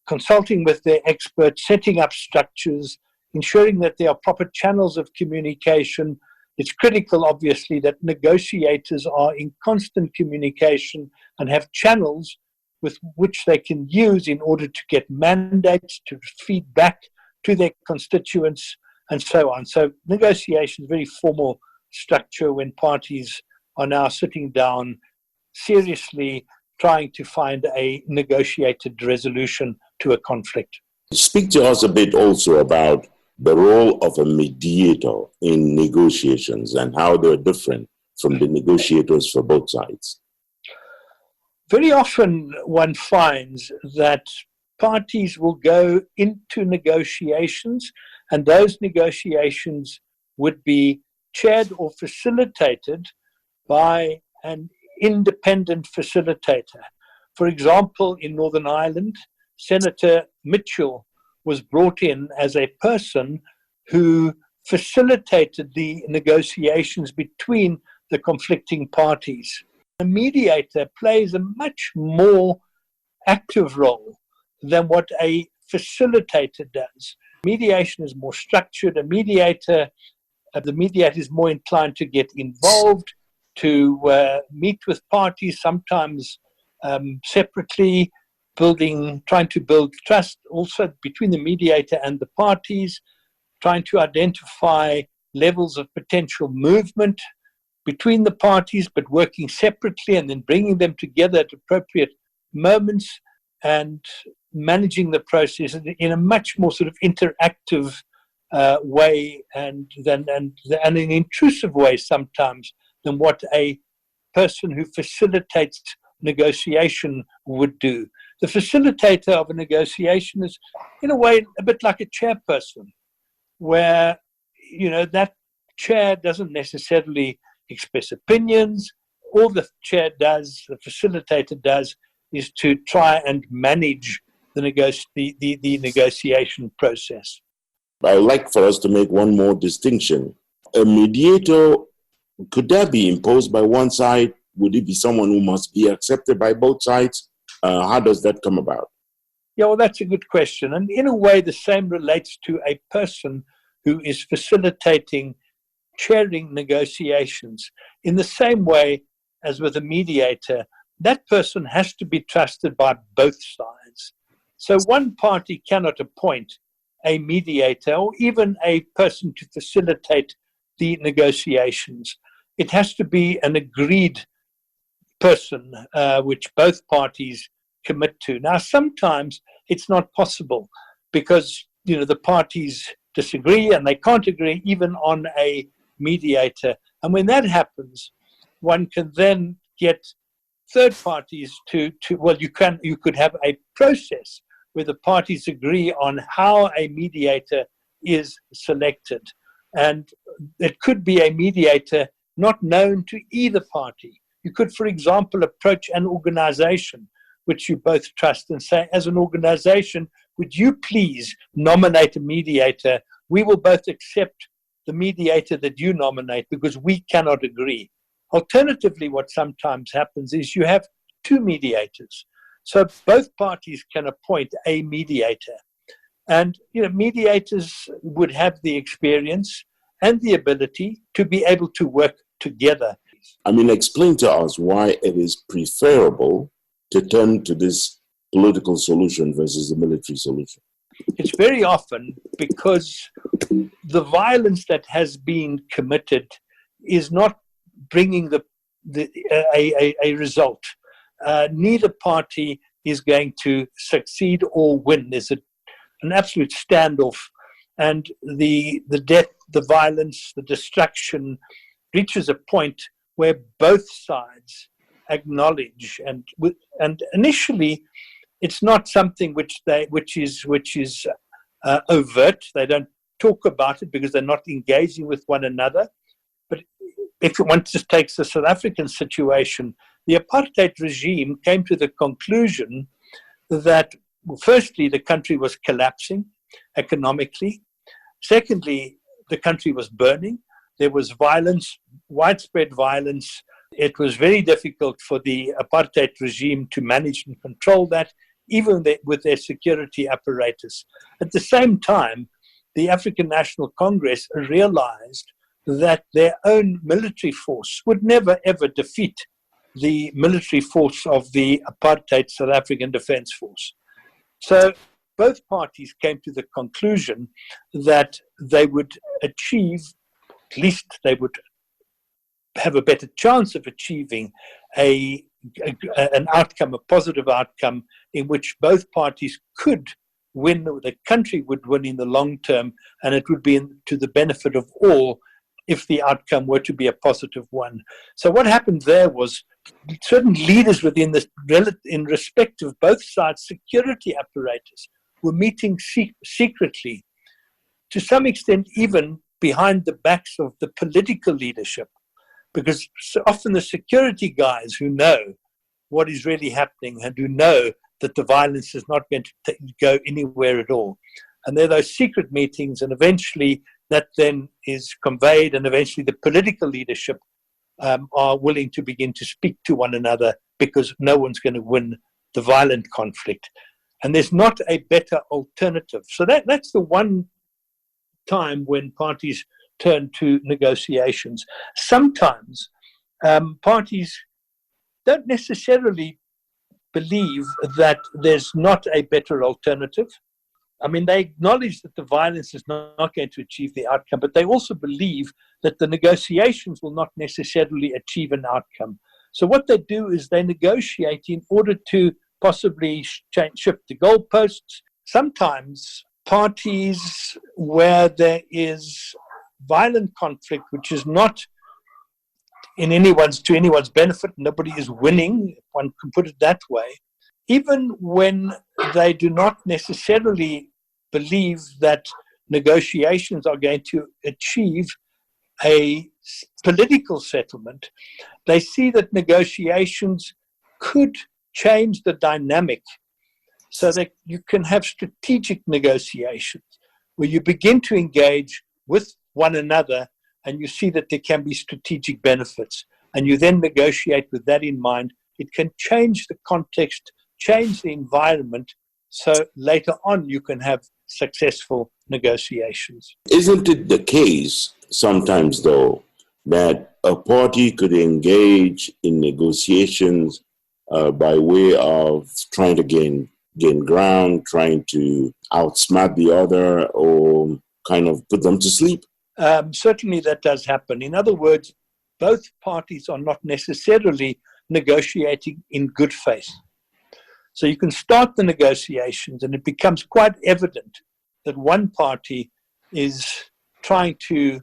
consulting with their experts, setting up structures, ensuring that there are proper channels of communication. It's critical, obviously, that negotiators are in constant communication and have channels with which they can use in order to get mandates, to feed back to their constituents, and so on. So negotiation is a very formal structure when parties are now sitting down seriously trying to find a negotiated resolution to a conflict. Speak to us a bit also about the role of a mediator in negotiations and how they're different from the negotiators for both sides. Very often one finds that parties will go into negotiations, and those negotiations would be chaired or facilitated by an independent facilitator. For example, in Northern Ireland, Senator Mitchell was brought in as a person who facilitated the negotiations between the conflicting parties. A mediator plays a much more active role than what a facilitator does. Mediation is more structured. The mediator is more inclined to get involved, to meet with parties, sometimes separately, trying to build trust also between the mediator and the parties, trying to identify levels of potential movement between the parties, but working separately and then bringing them together at appropriate moments and managing the process in a much more sort of interactive way and an intrusive way sometimes than what a person who facilitates negotiation would do. The facilitator of a negotiation is, in a way, a bit like a chairperson, where, that chair doesn't necessarily express opinions. All the chair does, the facilitator does, is to try and manage the negotiation process. I would like for us to make one more distinction. A mediator, could that be imposed by one side? Would it be someone who must be accepted by both sides? How does that come about? Yeah, well, that's a good question. And in a way, the same relates to a person who is facilitating, chairing negotiations. In the same way as with a mediator, that person has to be trusted by both sides. So one party cannot appoint a mediator or even a person to facilitate the negotiations. It has to be an agreed person which both parties commit to. Now, sometimes it's not possible because, you know, the parties disagree and they can't agree even on a mediator. And when that happens, one can then get third parties to well, you could have a process where the parties agree on how a mediator is selected. And it could be a mediator not known to either party. You could, for example, approach an organization which you both trust and say, as an organization, would you please nominate a mediator? We will both accept the mediator that you nominate because we cannot agree. Alternatively, what sometimes happens is you have two mediators. So both parties can appoint a mediator. And, you know, mediators would have the experience and the ability to be able to work together. I mean, explain to us why it is preferable to turn to this political solution versus the military solution. It's very often because the violence that has been committed is not bringing a result. Neither party is going to succeed or win. There's an absolute standoff, and the death, the violence, the destruction reaches a point where both sides acknowledge, and initially it's not something which is overt. They don't talk about it because they're not engaging with one another. But if one just takes the South African situation, the apartheid regime came to the conclusion that, well, firstly, the country was collapsing economically. Secondly, the country was burning. There was violence, widespread violence. It was very difficult for the apartheid regime to manage and control that, even with their security apparatus. At the same time, the African National Congress realized that their own military force would never ever defeat the military force of the apartheid South African Defence Force. So both parties came to the conclusion that they would achieve, at least they would have a better chance of achieving an outcome, a positive outcome, in which both parties could win, the country would win in the long term, and it would be to the benefit of all if the outcome were to be a positive one. So what happened there was certain leaders within in respect of both sides' security apparatus were meeting secretly, to some extent even behind the backs of the political leadership, because so often the security guys who know what is really happening and who know that the violence is not going to go anywhere at all. And there are those secret meetings, and eventually that then is conveyed, and eventually the political leadership are willing to begin to speak to one another, because no one's going to win the violent conflict. And there's not a better alternative. So that's the one time when parties turn to negotiations. Sometimes parties don't necessarily believe that there's not a better alternative. I mean, they acknowledge that the violence is not going to achieve the outcome, but they also believe that the negotiations will not necessarily achieve an outcome. So what they do is they negotiate in order to possibly shift the goalposts. Sometimes parties where there is violent conflict, which is not to anyone's benefit, nobody is winning, one can put it that way, even when they do not necessarily believe that negotiations are going to achieve a political settlement, they see that negotiations could change the dynamic so that you can have strategic negotiations where you begin to engage with one another and you see that there can be strategic benefits, and you then negotiate with that in mind. It can change the context, change the environment, So later on, you can have successful negotiations. Isn't it the case sometimes, though, that a party could engage in negotiations by way of trying to gain ground, trying to outsmart the other, or kind of put them to sleep? Certainly that does happen. In other words, both parties are not necessarily negotiating in good faith. So you can start the negotiations and it becomes quite evident that one party is trying to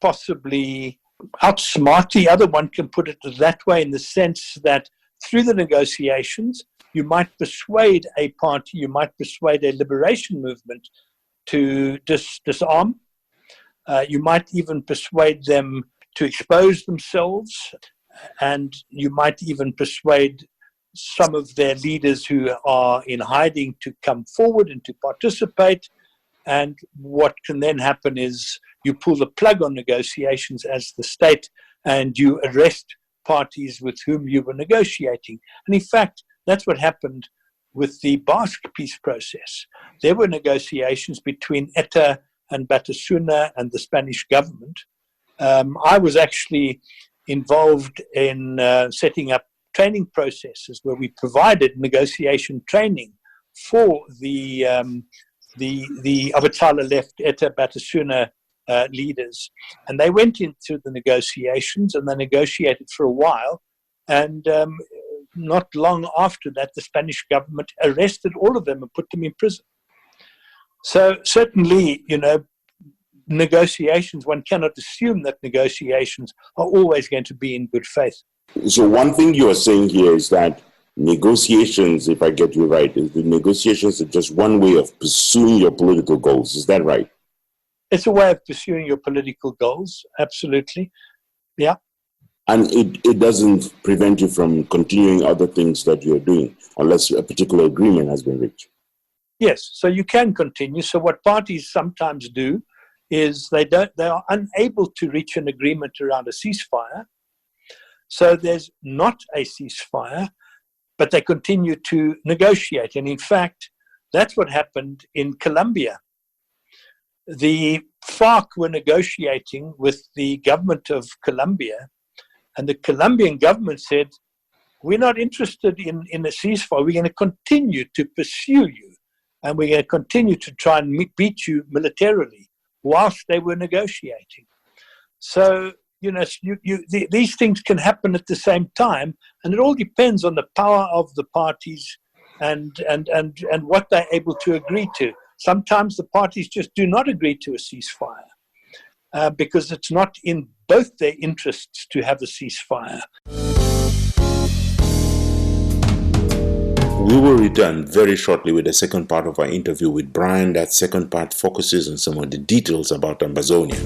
possibly outsmart the other. One can put it that way, in the sense that through the negotiations, you might persuade a party, you might persuade a liberation movement to disarm. You might even persuade them to expose themselves, and you might even persuade some of their leaders who are in hiding to come forward and to participate. And what can then happen is you pull the plug on negotiations as the state, and you arrest parties with whom you were negotiating. And in fact, that's what happened with the Basque peace process. There were negotiations between ETA and Batasuna and the Spanish government. I was actually involved in setting up training processes where we provided negotiation training for the Avatala left ETA Batasuna leaders. And they went into the negotiations and they negotiated for a while. And not long after that, the Spanish government arrested all of them and put them in prison. So certainly, you know, negotiations, one cannot assume that negotiations are always going to be in good faith. So one thing you are saying here is that negotiations, if I get you right, is the negotiations are just one way of pursuing your political goals. Is that right? It's a way of pursuing your political goals, absolutely. Yeah. And it doesn't prevent you from continuing other things that you're doing unless a particular agreement has been reached. Yes, so you can continue. So what parties sometimes do is they are unable to reach an agreement around a ceasefire. So there's not a ceasefire, but they continue to negotiate. And in fact, that's what happened in Colombia. The FARC were negotiating with the government of Colombia, and the Colombian government said, we're not interested in a ceasefire. We're going to continue to pursue you, and we're going to continue to try and beat you militarily, whilst they were negotiating. So, you know, these things can happen at the same time, and it all depends on the power of the parties and what they're able to agree to. Sometimes the parties just do not agree to a ceasefire because it's not in both their interests to have a ceasefire. We will return very shortly with the second part of our interview with Brian. That second part focuses on some of the details about Ambazonia.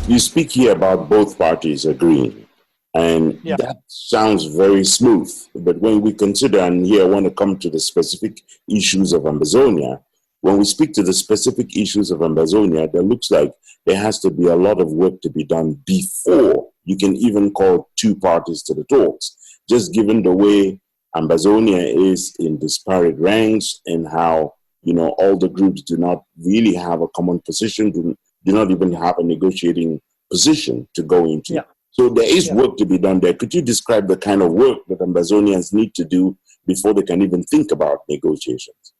You speak here about both parties agreeing, and that sounds very smooth. But when we consider, and here I want to come to the specific issues of Ambazonia, when we speak to the specific issues of Ambazonia, there looks like there has to be a lot of work to be done before you can even call two parties to the talks. Just given the way Ambazonia is in disparate ranks and how, you know, all the groups do not really have a common position, do not even have a negotiating position to go into. Yeah. So there is work to be done there. Could you describe the kind of work that Ambazonians need to do before they can even think about negotiations?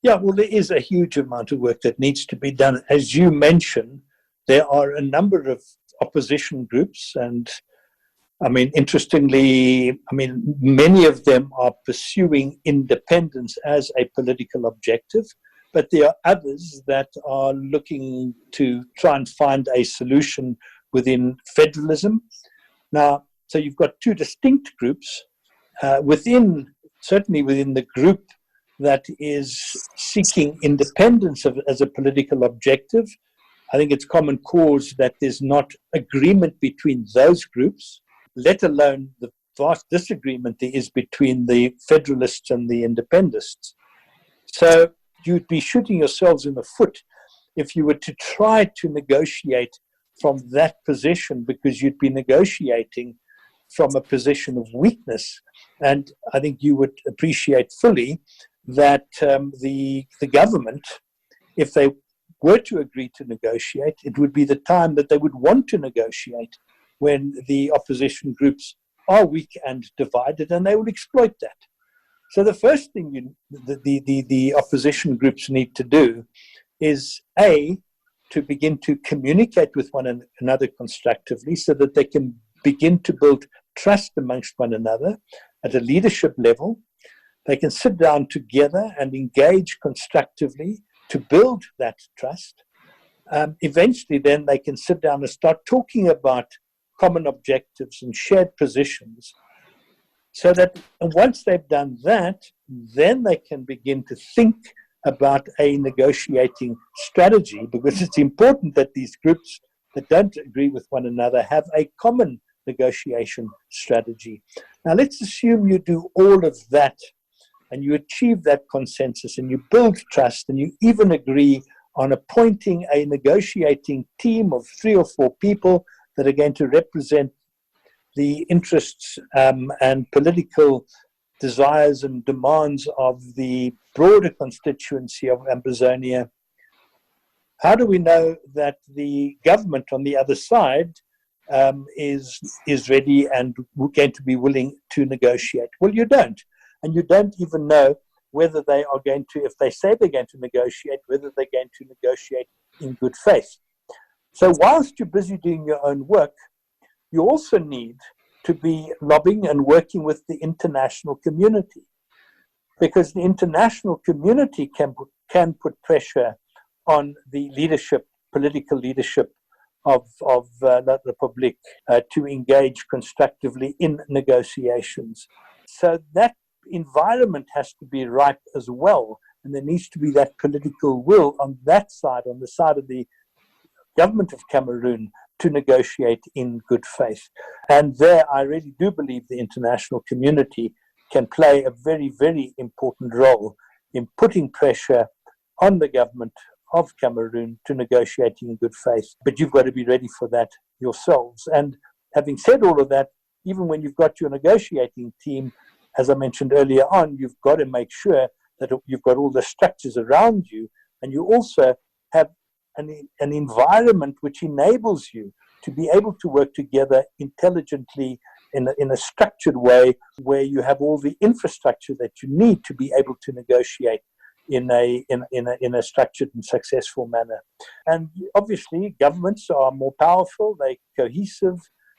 Yeah, well, there is a huge amount of work that needs to be done. As you mentioned, there are a number of opposition groups, and I mean, interestingly, I mean, many of them are pursuing independence as a political objective, but there are others that are looking to try and find a solution within federalism. Now, so you've got two distinct groups certainly within the group that is seeking independence as a political objective. I think it's common cause that there's not agreement between those groups, let alone the vast disagreement there is between the federalists and the independentists. So you'd be shooting yourselves in the foot if you were to try to negotiate from that position because you'd be negotiating from a position of weakness. And I think you would appreciate fully that the government, if they were to agree to negotiate, it would be the time that they would want to negotiate when the opposition groups are weak and divided, and they will exploit that. So the first thing the opposition groups need to do is, A, to begin to communicate with one another constructively so that they can begin to build trust amongst one another at a leadership level. They can sit down together and engage constructively to build that trust. Eventually, then they can sit down and start talking about common objectives and shared positions, so that once they've done that, then they can begin to think about a negotiating strategy, because it's important that these groups that don't agree with one another have a common negotiation strategy. Now, let's assume you do all of that and you achieve that consensus and you build trust and you even agree on appointing a negotiating team of 3 or 4 people that are going to represent the interests and political desires and demands of the broader constituency of Ambazonia. How do we know that the government on the other side is ready and going to be willing to negotiate? Well, you don't. And you don't even know whether they are going to, if they say they're going to negotiate, whether they're going to negotiate in good faith. So whilst you're busy doing your own work, you also need to be lobbying and working with the international community, because the international community can put pressure on the leadership, political leadership of La Republique to engage constructively in negotiations. So that environment has to be ripe as well, and there needs to be that political will on that side, on the side of the government of Cameroon, to negotiate in good faith. And there I really do believe the international community can play a very, very important role in putting pressure on the government of Cameroon to negotiating in good faith. But you've got to be ready for that yourselves. And having said all of that, even when you've got your negotiating team, as I mentioned earlier on, you've got to make sure that you've got all the structures around you, and you also have an environment which enables you to be able to work together intelligently in a structured way, where you have all the infrastructure that you need to be able to negotiate in a structured and successful manner. And obviously, governments are more powerful, they're cohesive,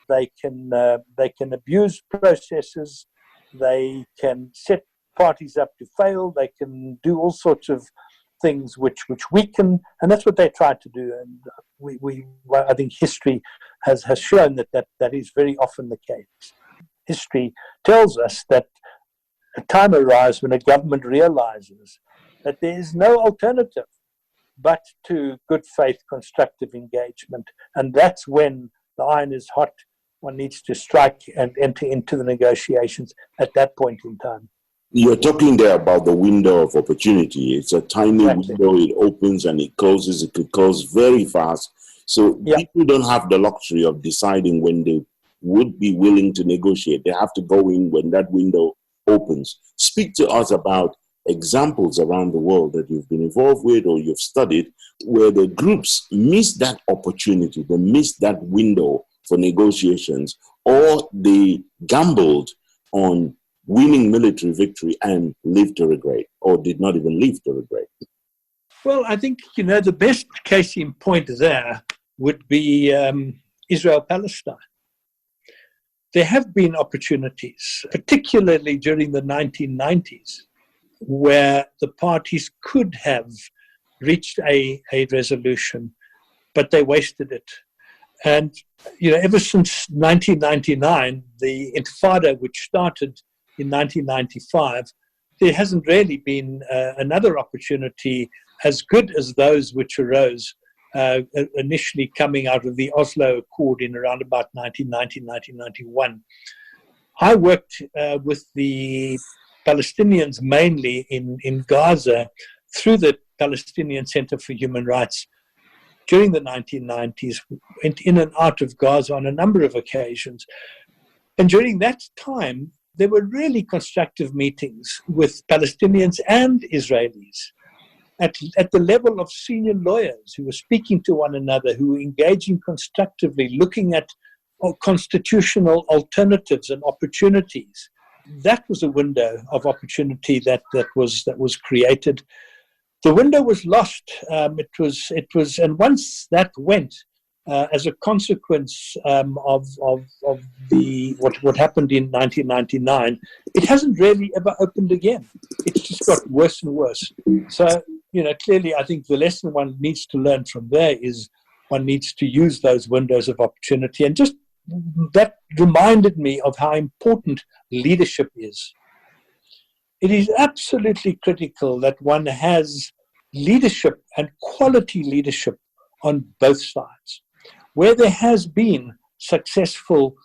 they can abuse processes, they can set parties up to fail, they can do all sorts of things which weaken, and that's what they try to do. And I think history has shown that is very often the case. History tells us that a time arrives when a government realizes that there is no alternative but to good faith, constructive engagement, and that's when the iron is hot. One needs to strike and enter into the negotiations at that point in time. You're talking there about the window of opportunity. It's a tiny window. It opens and it closes. It could close very fast. So people don't have the luxury of deciding when they would be willing to negotiate. They have to go in when that window opens. Speak to us about examples around the world that you've been involved with or you've studied where the groups missed that opportunity. They missed that window for negotiations, or they gambled on winning military victory and live to regret, or did not even live to regret. Well, I think, the best case in point there would be Israel-Palestine. There have been opportunities, particularly during the 1990s, where the parties could have reached a resolution, but they wasted it. And, ever since 1999, the Intifada, which started in 1995, there hasn't really been another opportunity as good as those which arose initially coming out of the Oslo Accord in around about 1990, 1991. I worked with the Palestinians mainly in Gaza through the Palestinian Center for Human Rights during the 1990s, went in and out of Gaza on a number of occasions. And during that time, there were really constructive meetings with Palestinians and Israelis at the level of senior lawyers who were speaking to one another, who were engaging constructively, looking at constitutional alternatives and opportunities. That was a window of opportunity that was created. The window was lost. It was, and once that went, as a consequence of what happened in 1999, it hasn't really ever opened again. It's just got worse and worse. So, clearly, I think the lesson one needs to learn from there is one needs to use those windows of opportunity. And just that reminded me of how important leadership is. It is absolutely critical that one has leadership and quality leadership on both sides. Where there has been successful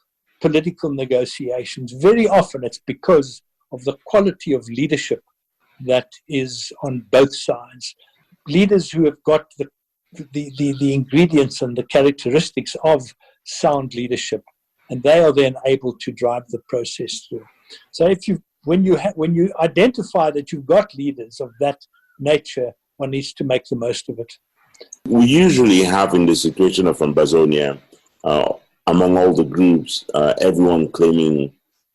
political negotiations, very often it's because of the quality of leadership that is on both sides. Leaders who have got the ingredients and the characteristics of sound leadership, and they are then able to drive the process through. So when you identify that you've got leaders of that nature, one needs to make the most of it. We usually have in the situation of Ambazonia, among all the groups, everyone claiming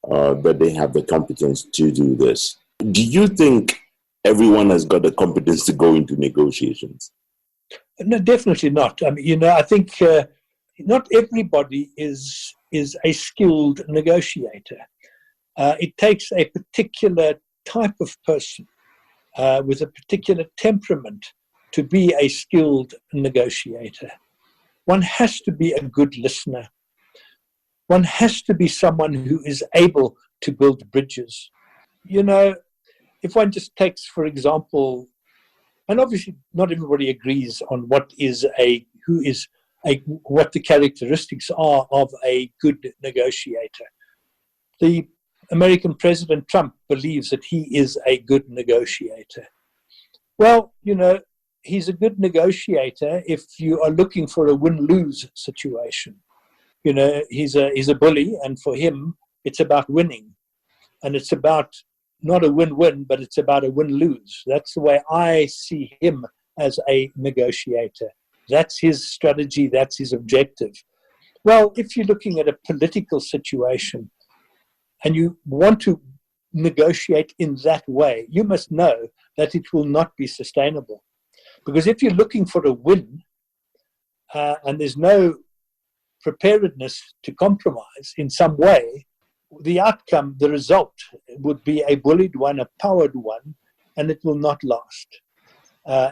that they have the competence to do this. Do you think everyone has got the competence to go into negotiations? No, definitely not. I mean, I think not everybody is a skilled negotiator. It takes a particular type of person with a particular temperament to be a skilled negotiator. One has to be a good listener. One has to be someone who is able to build bridges. If one just takes, for example, and obviously not everybody agrees on what the characteristics are of a good negotiator. The American President Trump believes that he is a good negotiator. Well, he's a good negotiator if you are looking for a win-lose situation. He's a bully, and for him, it's about winning. And it's about not a win-win, but it's about a win-lose. That's the way I see him as a negotiator. That's his strategy, that's his objective. Well, if you're looking at a political situation and you want to negotiate in that way, you must know that it will not be sustainable. Because if you're looking for a win and there's no preparedness to compromise in some way, the outcome, the result would be a bullied one, a powered one, and it will not last.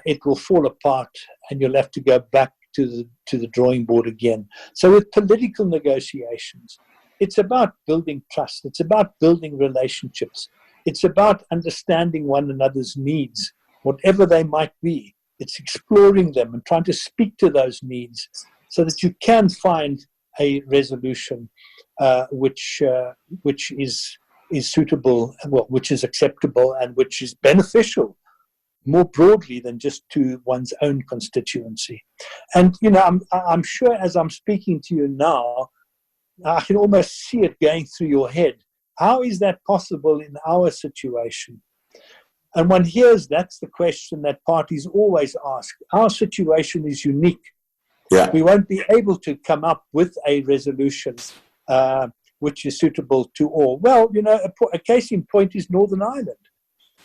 It will fall apart and you'll have to go back to the drawing board again. So with political negotiations, it's about building trust. It's about building relationships. It's about understanding one another's needs, whatever they might be. It's exploring them and trying to speak to those needs so that you can find a resolution which is suitable, well, which is acceptable and which is beneficial more broadly than just to one's own constituency. And, I'm sure as I'm speaking to you now, I can almost see it going through your head. How is that possible in our situation? And one hears that's the question that parties always ask. Our situation is unique. Yeah. We won't be able to come up with a resolution which is suitable to all. Well, a case in point is Northern Ireland.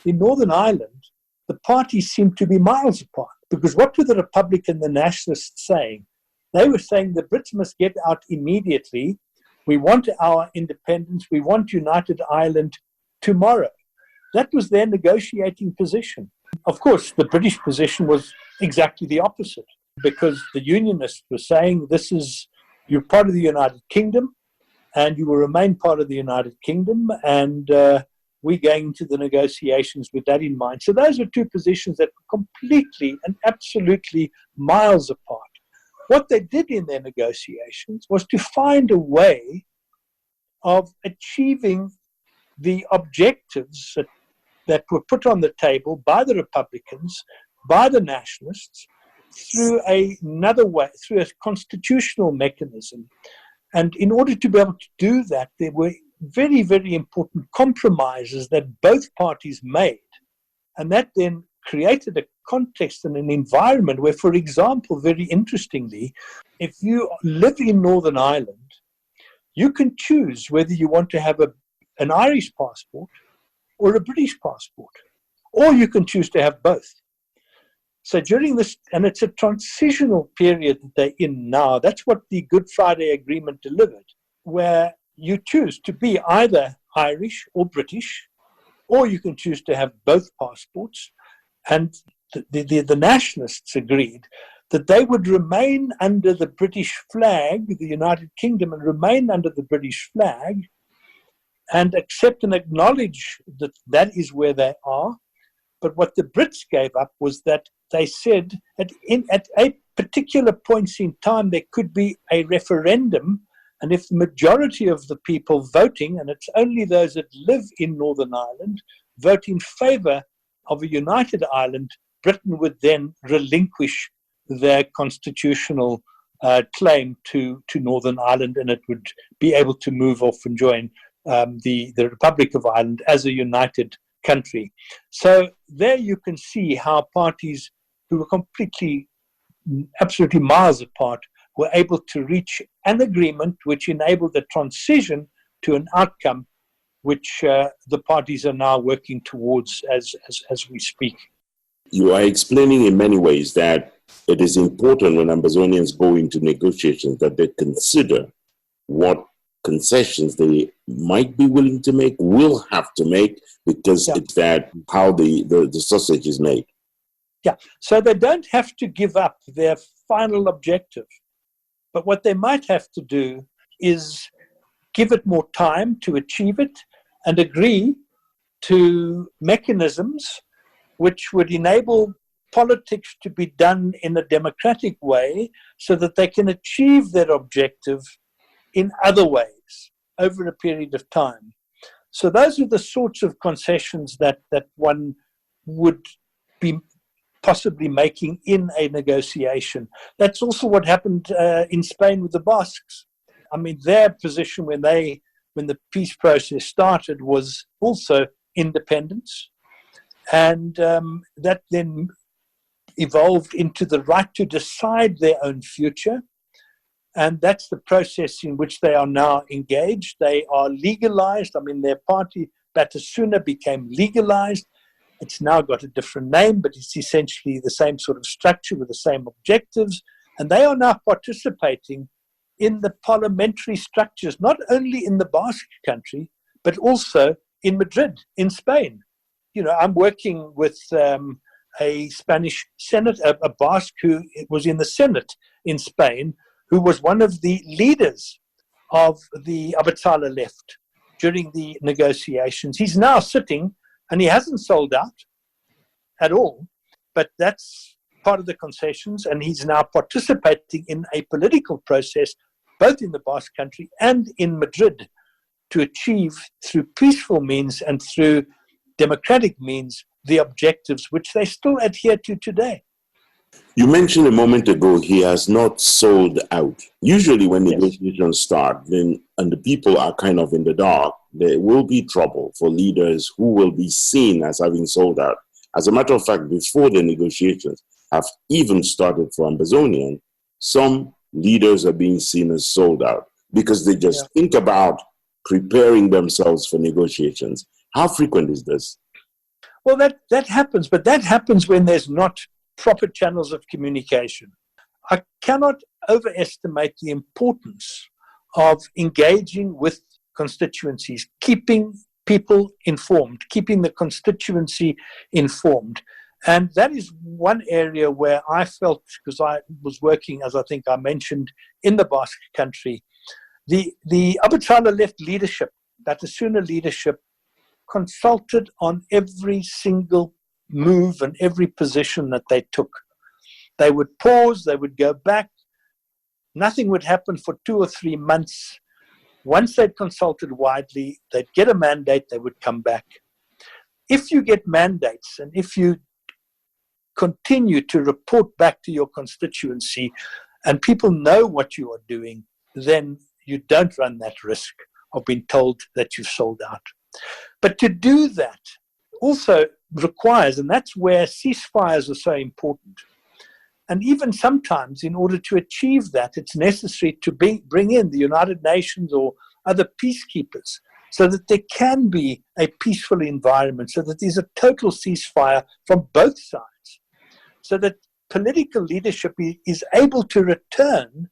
In Northern Ireland, the parties seem to be miles apart, because what were the Republican and the Nationalists saying? They were saying the Brits must get out immediately. We want our independence. We want United Ireland tomorrow. That was their negotiating position. Of course, the British position was exactly the opposite, because the Unionists were saying, you're part of the United Kingdom, and you will remain part of the United Kingdom, and we're going into the negotiations with that in mind. So those were two positions that were completely and absolutely miles apart. What they did in their negotiations was to find a way of achieving the objectives that were put on the table by the Republicans, by the Nationalists, through another way, through a constitutional mechanism. And in order to be able to do that, there were very, very important compromises that both parties made. And that then created a context and an environment where, for example, very interestingly, if you live in Northern Ireland, you can choose whether you want to have an Irish passport or a British passport, or you can choose to have both. So during this, and it's a transitional period that they're in now, that's what the Good Friday Agreement delivered, where you choose to be either Irish or British, or you can choose to have both passports. And the nationalists agreed that they would remain under the British flag, the United Kingdom, and remain under the British flag and accept and acknowledge that that is where they are. But what the Brits gave up was that they said at 8 particular points in time there could be a referendum, and if the majority of the people voting, and it's only those that live in Northern Ireland, vote in favour of a united Ireland, Britain would then relinquish their constitutional claim to Northern Ireland, and it would be able to move off and join the Republic of Ireland as a united country. So there you can see how parties who were completely, absolutely miles apart, were able to reach an agreement which enabled the transition to an outcome which the parties are now working towards as we speak. You are explaining in many ways that it is important when Ambazonians go into negotiations that they consider what concessions they might be willing to make, will have to make, because it's that how the sausage is made. Yeah, so they don't have to give up their final objective. But what they might have to do is give it more time to achieve it and agree to mechanisms which would enable politics to be done in a democratic way so that they can achieve their objective in other ways over a period of time. So those are the sorts of concessions that one would be possibly making in a negotiation. That's also what happened in Spain with the Basques. I mean, their position when the peace process started was also independence, and that then evolved into the right to decide their own future. And that's the process in which they are now engaged. They are legalized. I mean, their party, Batasuna, became legalized. It's now got a different name, but it's essentially the same sort of structure with the same objectives. And they are now participating in the parliamentary structures, not only in the Basque country, but also in Madrid, in Spain. You know, I'm working with a Spanish senator, a Basque who was in the Senate in Spain, who was one of the leaders of the Abertzale left during the negotiations. He's now sitting, and he hasn't sold out at all, but that's part of the concessions, and he's now participating in a political process, both in the Basque country and in Madrid, to achieve, through peaceful means and through democratic means, the objectives which they still adhere to today. You mentioned a moment ago he has not sold out. Usually when negotiations start, then and the people are kind of in the dark, there will be trouble for leaders who will be seen as having sold out. As a matter of fact, before the negotiations have even started for Ambazonia, some leaders are being seen as sold out because they just think about preparing themselves for negotiations. How frequent is this? Well, that happens, but that happens when there's not proper channels of communication. I cannot overestimate the importance of engaging with constituencies, keeping people informed, keeping the constituency informed. And that is one area where I felt, because I was working, as I think I mentioned, in the Basque country, the Abertzale left leadership, Batasuna leadership, consulted on every single move and every position that they took. They would pause, they would go back, nothing would happen for 2 or 3 months. Once they'd consulted widely, they'd get a mandate, they would come back. If you get mandates and if you continue to report back to your constituency and people know what you are doing, then you don't run that risk of being told that you've sold out. But to do that also requires, and that's where ceasefires are so important. And even sometimes, in order to achieve that, it's necessary to bring in the United Nations or other peacekeepers so that there can be a peaceful environment, so that there's a total ceasefire from both sides, so that political leadership is able to return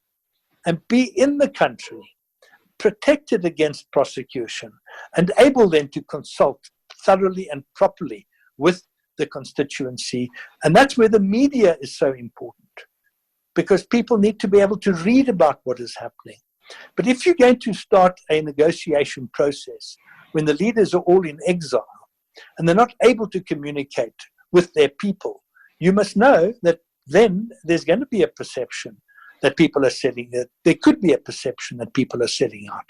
and be in the country, protected against prosecution, and able then to consult thoroughly and properly with the constituency. And that's where the media is so important, because people need to be able to read about what is happening. But if you're going to start a negotiation process when the leaders are all in exile and they're not able to communicate with their people, you must know that then there's going to be a perception that people are selling, that there could be a perception that people are selling out.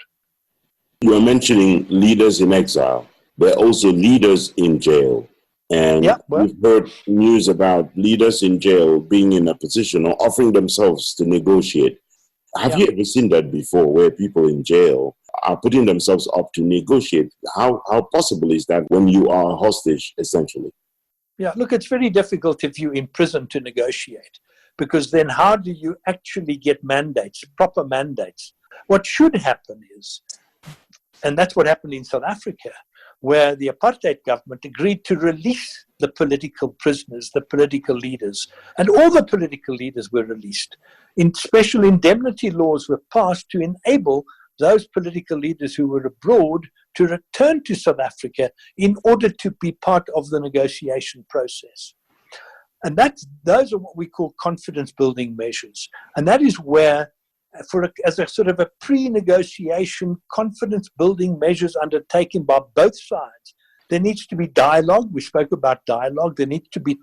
You are mentioning leaders in exile. There are also leaders in jail. And we've heard news about leaders in jail being in a position or offering themselves to negotiate. Have you ever seen that before, where people in jail are putting themselves up to negotiate? How possible is that when you are a hostage, essentially? Yeah, look, it's very difficult if you're in prison to negotiate, because then how do you actually get mandates, proper mandates? What should happen is, and that's what happened in South Africa, where the apartheid government agreed to release the political prisoners, the political leaders, and all the political leaders were released. Special indemnity laws were passed to enable those political leaders who were abroad to return to South Africa in order to be part of the negotiation process. And those are what we call confidence-building measures. And that is where, as a sort of a pre-negotiation confidence-building measures undertaken by both sides, there needs to be dialogue. We spoke about dialogue. There needs to be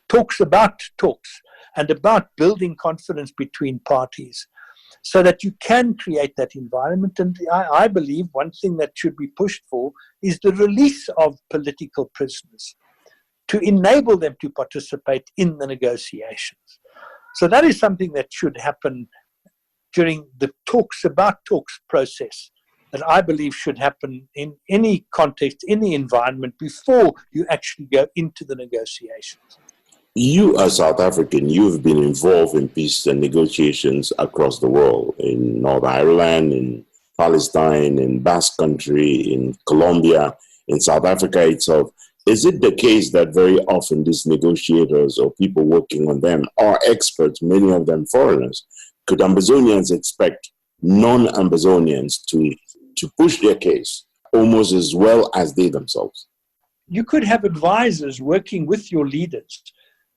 talks about talks and about building confidence between parties so that you can create that environment. And I believe one thing that should be pushed for is the release of political prisoners to enable them to participate in the negotiations. So that is something that should happen during the talks about talks process, that I believe should happen in any context, any environment, before you actually go into the negotiations. You, as South African, you've been involved in peace and negotiations across the world, in Northern Ireland, in Palestine, in Basque Country, in Colombia, in South Africa itself. Is it the case that very often these negotiators or people working on them are experts, many of them foreigners? Could Ambazonians expect non-Ambazonians to push their case almost as well as they themselves? You could have advisors working with your leaders,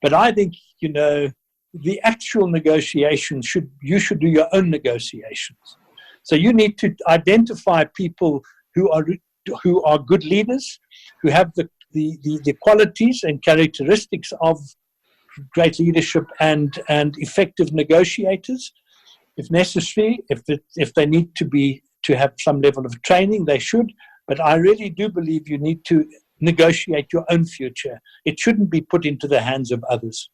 but I think, the actual negotiations you should do your own negotiations. So you need to identify people who are good leaders, who have the qualities and characteristics of great leadership and effective negotiators. If necessary, if they need to have some level of training, they should. But I really do believe you need to negotiate your own future. It shouldn't be put into the hands of others.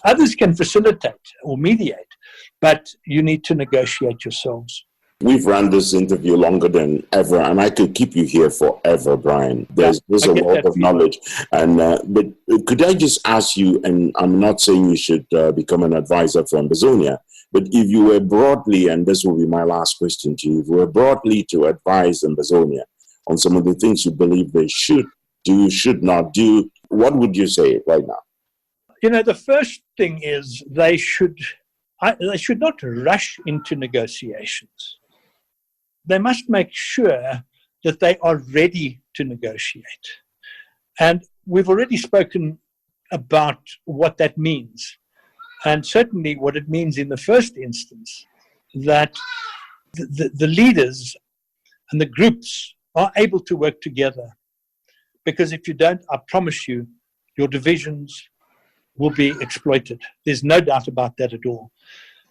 Others can facilitate or mediate, but you need to negotiate yourselves. We've run this interview longer than ever, and I could keep you here forever, Brian. There's a wealth of knowledge. And but could I just ask you, and I'm not saying you should become an advisor for Ambazonia, but if you were broadly, and this will be my last question to you, if you were broadly to advise Ambazonia on some of the things you believe they should do, should not do, what would you say right now? The first thing is they should not rush into negotiations. They must make sure that they are ready to negotiate. And we've already spoken about what that means. And certainly what it means in the first instance, that the leaders and the groups are able to work together. Because if you don't, I promise you, your divisions will be exploited. There's no doubt about that at all.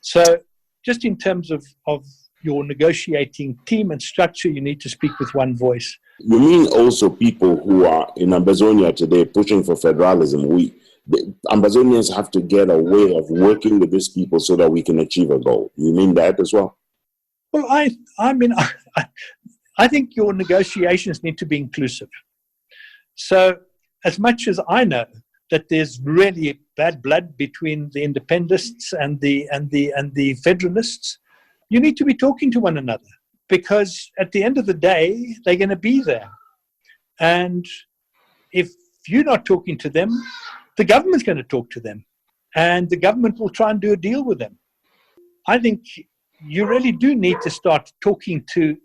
So just in terms of your negotiating team and structure, you need to speak with one voice. You mean also people who are in Ambazonia today pushing for federalism? the Ambazonians have to get a way of working with these people so that we can achieve a goal. You mean that as well? Well, I mean, I think your negotiations need to be inclusive. So as much as I know that there's really bad blood between the independentists and the federalists, you need to be talking to one another, because at the end of the day, they're going to be there. And if you're not talking to them, the government's going to talk to them, and the government will try and do a deal with them. I think you really do need to start talking to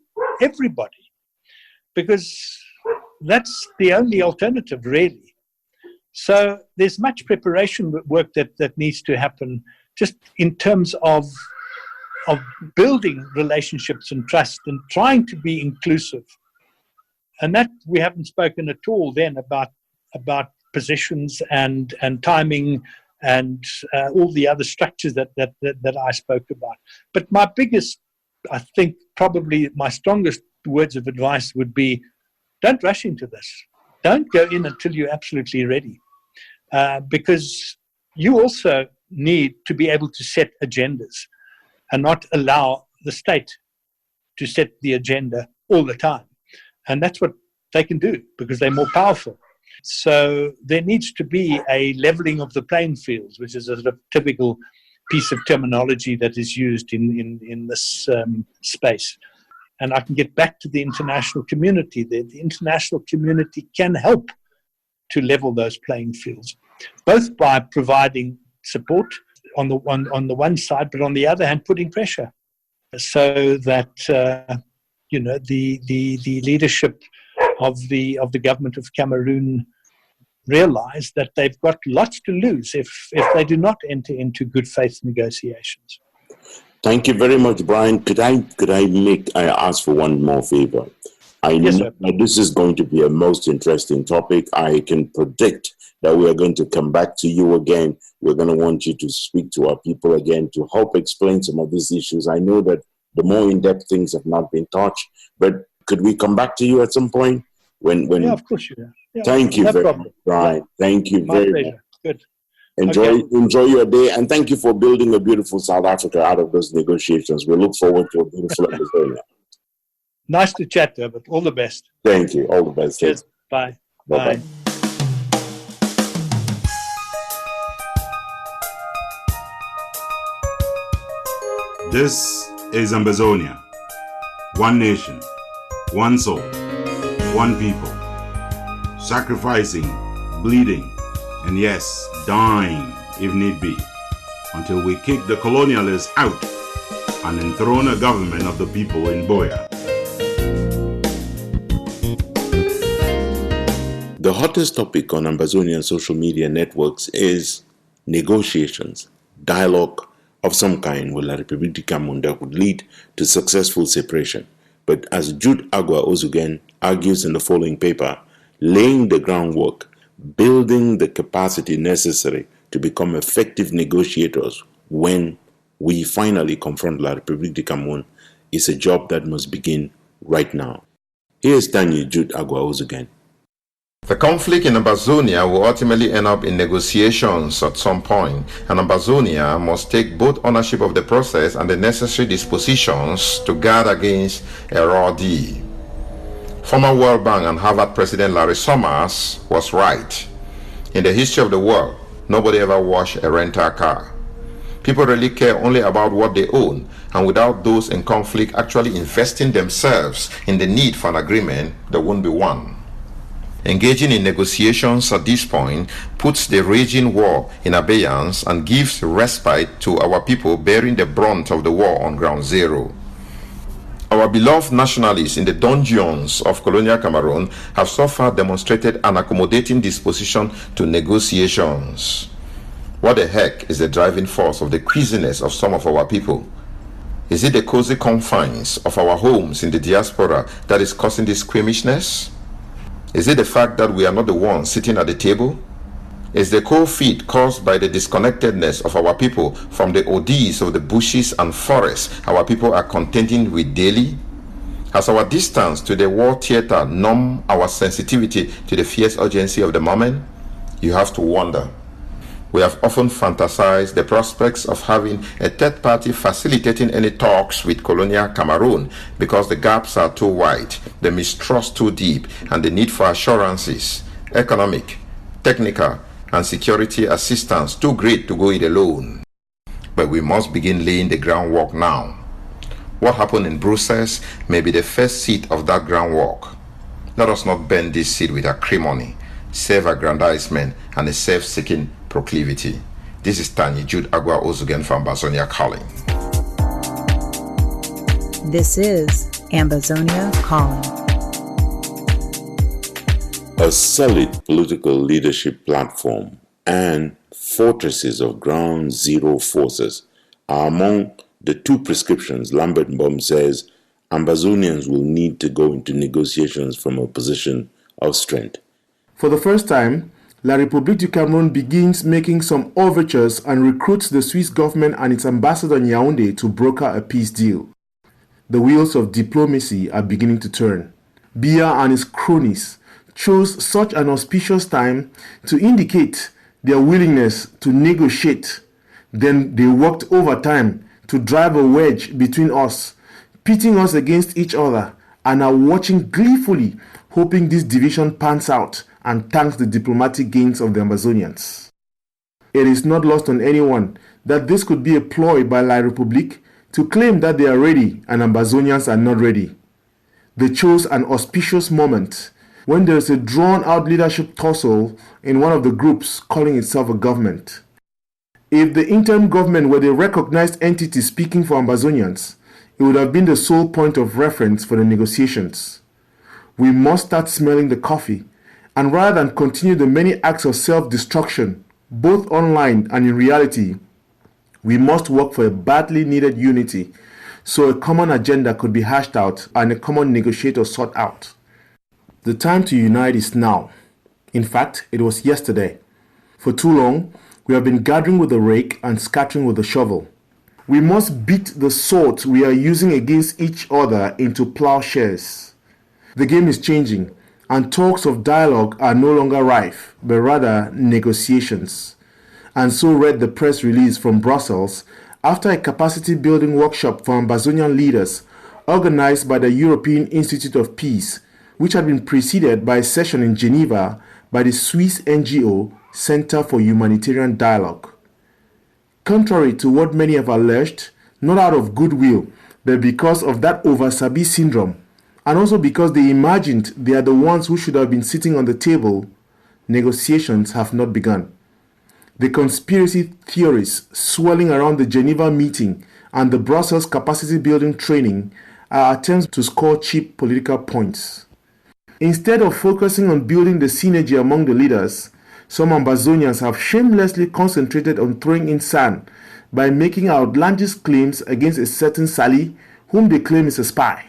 everybody, because that's the only alternative, really. So there's much preparation work that needs to happen, just in terms of building relationships and trust and trying to be inclusive. And that we haven't spoken at all then about positions and timing and all the other structures that I spoke about. But my biggest, I think probably my strongest words of advice would be, don't rush into this. Don't go in until you're absolutely ready. Because you also need to be able to set agendas and not allow the state to set the agenda all the time. And that's what they can do, because they're more powerful. So there needs to be a leveling of the playing fields, which is a sort of typical piece of terminology that is used in this space. And I can get back to the international community. The international community can help to level those playing fields, both by providing support on the one side, but on the other hand, putting pressure, so that you know, the leadership of the government of Cameroon realize that they've got lots to lose if they do not enter into good faith negotiations. Thank you very much, Brian. Could I ask for one more favor? I know this is going to be a most interesting topic. I can predict that we are going to come back to you again. We're going to want you to speak to our people again to help explain some of these issues. I know that the more in-depth things have not been touched, but could we come back to you at some point? Yeah, of course you can. Yeah, thank you very much, Brian. Thank you very much. Good. Enjoy your day, and thank you for building a beautiful South Africa out of those negotiations. We look forward to a beautiful Ambazonia. Nice to chat, Herbert. All the best. Thank you. All the best. Cheers. Bye. Bye-bye. This is Ambazonia. One nation, one soul, one people. Sacrificing, bleeding, and yes, dying if need be, until we kick the colonialists out and enthrone a government of the people in BOYO. The hottest topic on Ambazonian social media networks is negotiations, dialogue of some kind with La République du Cameroun that would lead to successful separation. But as Jude Agua Ozugen argues in the following paper, laying the groundwork, building the capacity necessary to become effective negotiators when we finally confront La République du Cameroun is a job that must begin right now. Here's Tanya Jude Agua Ozugen. The conflict in Ambazonia will ultimately end up in negotiations at some point, and Ambazonia must take both ownership of the process and the necessary dispositions to guard against a raw deal. Former World Bank and Harvard President Larry Summers was right. In the history of the world, nobody ever washed a rental car. People really care only about what they own, and without those in conflict actually investing themselves in the need for an agreement, there won't be one. Engaging in negotiations at this point puts the raging war in abeyance and gives respite to our people bearing the brunt of the war on ground zero. Our beloved nationalists in the dungeons of colonial Cameroon have so far demonstrated an accommodating disposition to negotiations. What the heck is the driving force of the queasiness of some of our people? Is it the cozy confines of our homes in the diaspora that is causing this squeamishness? Is it the fact that we are not the ones sitting at the table? Is the cold feet caused by the disconnectedness of our people from the ordeals of the bushes and forests our people are contending with daily? Has our distance to the war theater numbed our sensitivity to the fierce urgency of the moment? You have to wonder. We have often fantasized the prospects of having a third party facilitating any talks with colonial Cameroon because the gaps are too wide, the mistrust too deep, and the need for assurances, economic, technical, and security assistance too great to go it alone. But we must begin laying the groundwork now. What happened in Brussels may be the first seed of that groundwork. Let us not bend this seed with acrimony, self-aggrandizement, and a self-seeking proclivity. This is Tanya Jude Agua Ozugen from Ambazonia calling. This is Ambazonia calling. A solid political leadership platform and fortresses of ground zero forces are among the two prescriptions Lambert Mbom says Ambazonians will need to go into negotiations from a position of strength. For the first time, La République du Cameroon begins making some overtures and recruits the Swiss government and its ambassador in Yaoundé to broker a peace deal. The wheels of diplomacy are beginning to turn. Biya and his cronies chose such an auspicious time to indicate their willingness to negotiate. Then they worked overtime to drive a wedge between us, pitting us against each other, and are watching gleefully, hoping this division pans out and thanks the diplomatic gains of the Ambazonians. It is not lost on anyone that this could be a ploy by La République to claim that they are ready and Ambazonians are not ready. They chose an auspicious moment when there is a drawn-out leadership tussle in one of the groups calling itself a government. If the interim government were the recognized entity speaking for Ambazonians, it would have been the sole point of reference for the negotiations. We must start smelling the coffee, and rather than continue the many acts of self-destruction, both online and in reality, we must work for a badly needed unity so a common agenda could be hashed out and a common negotiator sought out. The time to unite is now. In fact, it was yesterday. For too long, we have been gathering with the rake and scattering with the shovel. We must beat the sword we are using against each other into plowshares. The game is changing, and talks of dialogue are no longer rife, but rather negotiations. And so read the press release from Brussels after a capacity-building workshop for Ambazonian leaders organized by the European Institute of Peace, which had been preceded by a session in Geneva by the Swiss NGO Center for Humanitarian Dialogue. Contrary to what many have alleged, not out of goodwill, but because of that over-sabi syndrome, and also because they imagined they are the ones who should have been sitting on the table, negotiations have not begun. The conspiracy theories swirling around the Geneva meeting and the Brussels capacity building training are attempts to score cheap political points. Instead of focusing on building the synergy among the leaders, some Ambazonians have shamelessly concentrated on throwing in sand by making outlandish claims against a certain Sali whom they claim is a spy.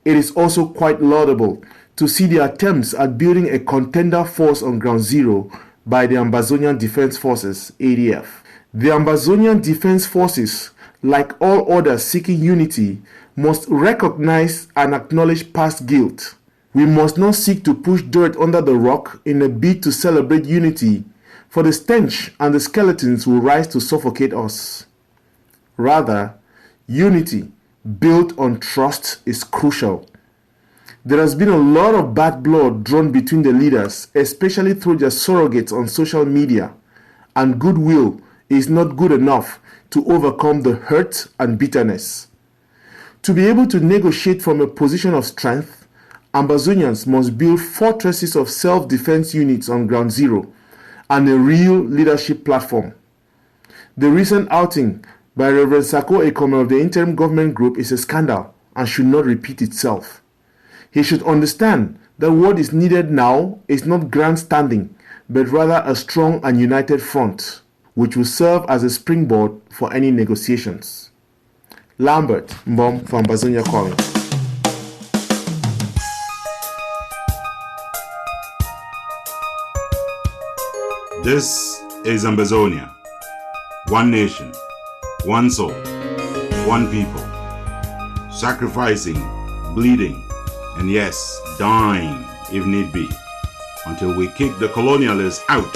It is also quite laudable to see the attempts at building a contender force on ground zero by the Ambazonian Defense Forces, ADF. The Ambazonian Defense Forces, like all others seeking unity, must recognize and acknowledge past guilt. We must not seek to push dirt under the rock in a bid to celebrate unity, for the stench and the skeletons will rise to suffocate us. Rather, unity built on trust is crucial. There has been a lot of bad blood drawn between the leaders, especially through their surrogates on social media, and goodwill is not good enough to overcome the hurt and bitterness. To be able to negotiate from a position of strength, Ambazonians must build fortresses of self-defense units on ground zero and a real leadership platform. The recent outing by Reverend Sako Ekome of the interim government group is a scandal and should not repeat itself. He should understand that what is needed now is not grandstanding, but rather a strong and united front, which will serve as a springboard for any negotiations. Lambert Mbom from Ambazonia calling. This is Ambazonia. One nation, one soul, one people. Sacrificing, bleeding, and yes, dying if need be, until we kick the colonialists out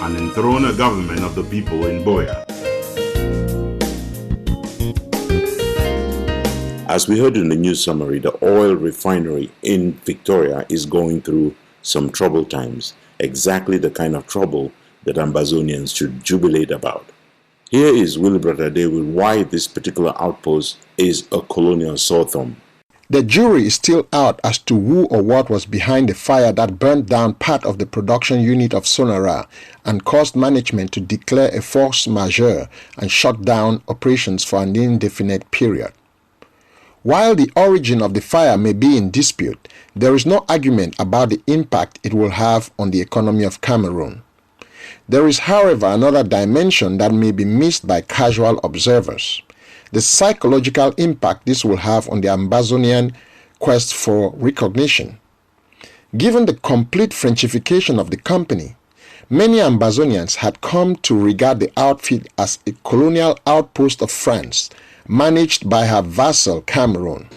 and enthrone a government of the people in BOYO. As we heard in the news summary, the oil refinery in Victoria is going through some troubled times, exactly the kind of trouble that Ambazonians should jubilate about. Here is Willie Bratade with why this particular outpost is a colonial sore thumb. The jury is still out as to who or what was behind the fire that burnt down part of the production unit of Sonara and caused management to declare a force majeure and shut down operations for an indefinite period. While the origin of the fire may be in dispute, there is no argument about the impact it will have on the economy of Cameroon. There is, however, another dimension that may be missed by casual observers: the psychological impact this will have on the Ambazonian quest for recognition. Given the complete Frenchification of the company, many Ambazonians had come to regard the outfit as a colonial outpost of France, managed by her vassal Cameroon.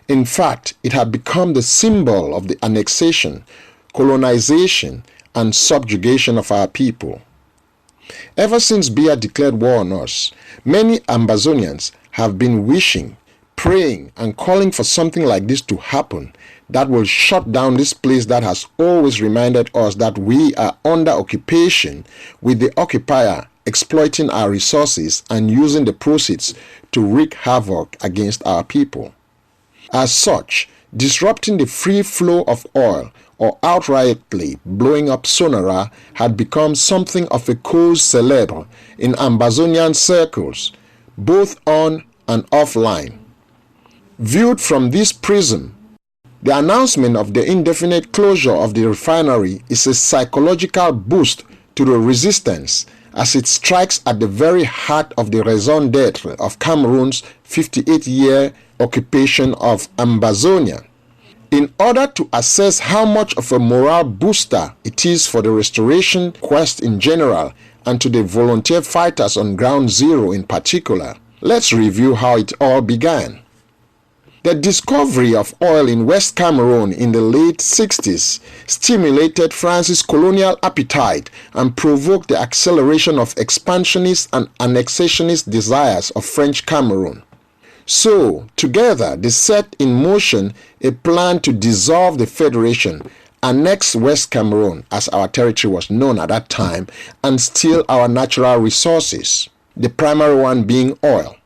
In fact, it had become the symbol of the annexation, colonization, and subjugation of our people. Ever since Biya declared war on us, many Ambazonians have been wishing, praying, and calling for something like this to happen that will shut down this place that has always reminded us that we are under occupation, with the occupier exploiting our resources and using the proceeds to wreak havoc against our people. As such, disrupting the free flow of oil or outrightly blowing up Sonara had become something of a cause célèbre in Ambazonian circles, both on and offline. Viewed from this prism, the announcement of the indefinite closure of the refinery is a psychological boost to the resistance, as it strikes at the very heart of the raison d'être of Cameroon's 58-year occupation of Ambazonia. In order to assess how much of a morale booster it is for the restoration quest in general and to the volunteer fighters on Ground Zero in particular, let's review how it all began. The discovery of oil in West Cameroon in the late 60s stimulated France's colonial appetite and provoked the acceleration of expansionist and annexationist desires of French Cameroon. So, together, they set in motion a plan to dissolve the Federation, annex West Cameroon, as our territory was known at that time, and steal our natural resources, the primary one being oil.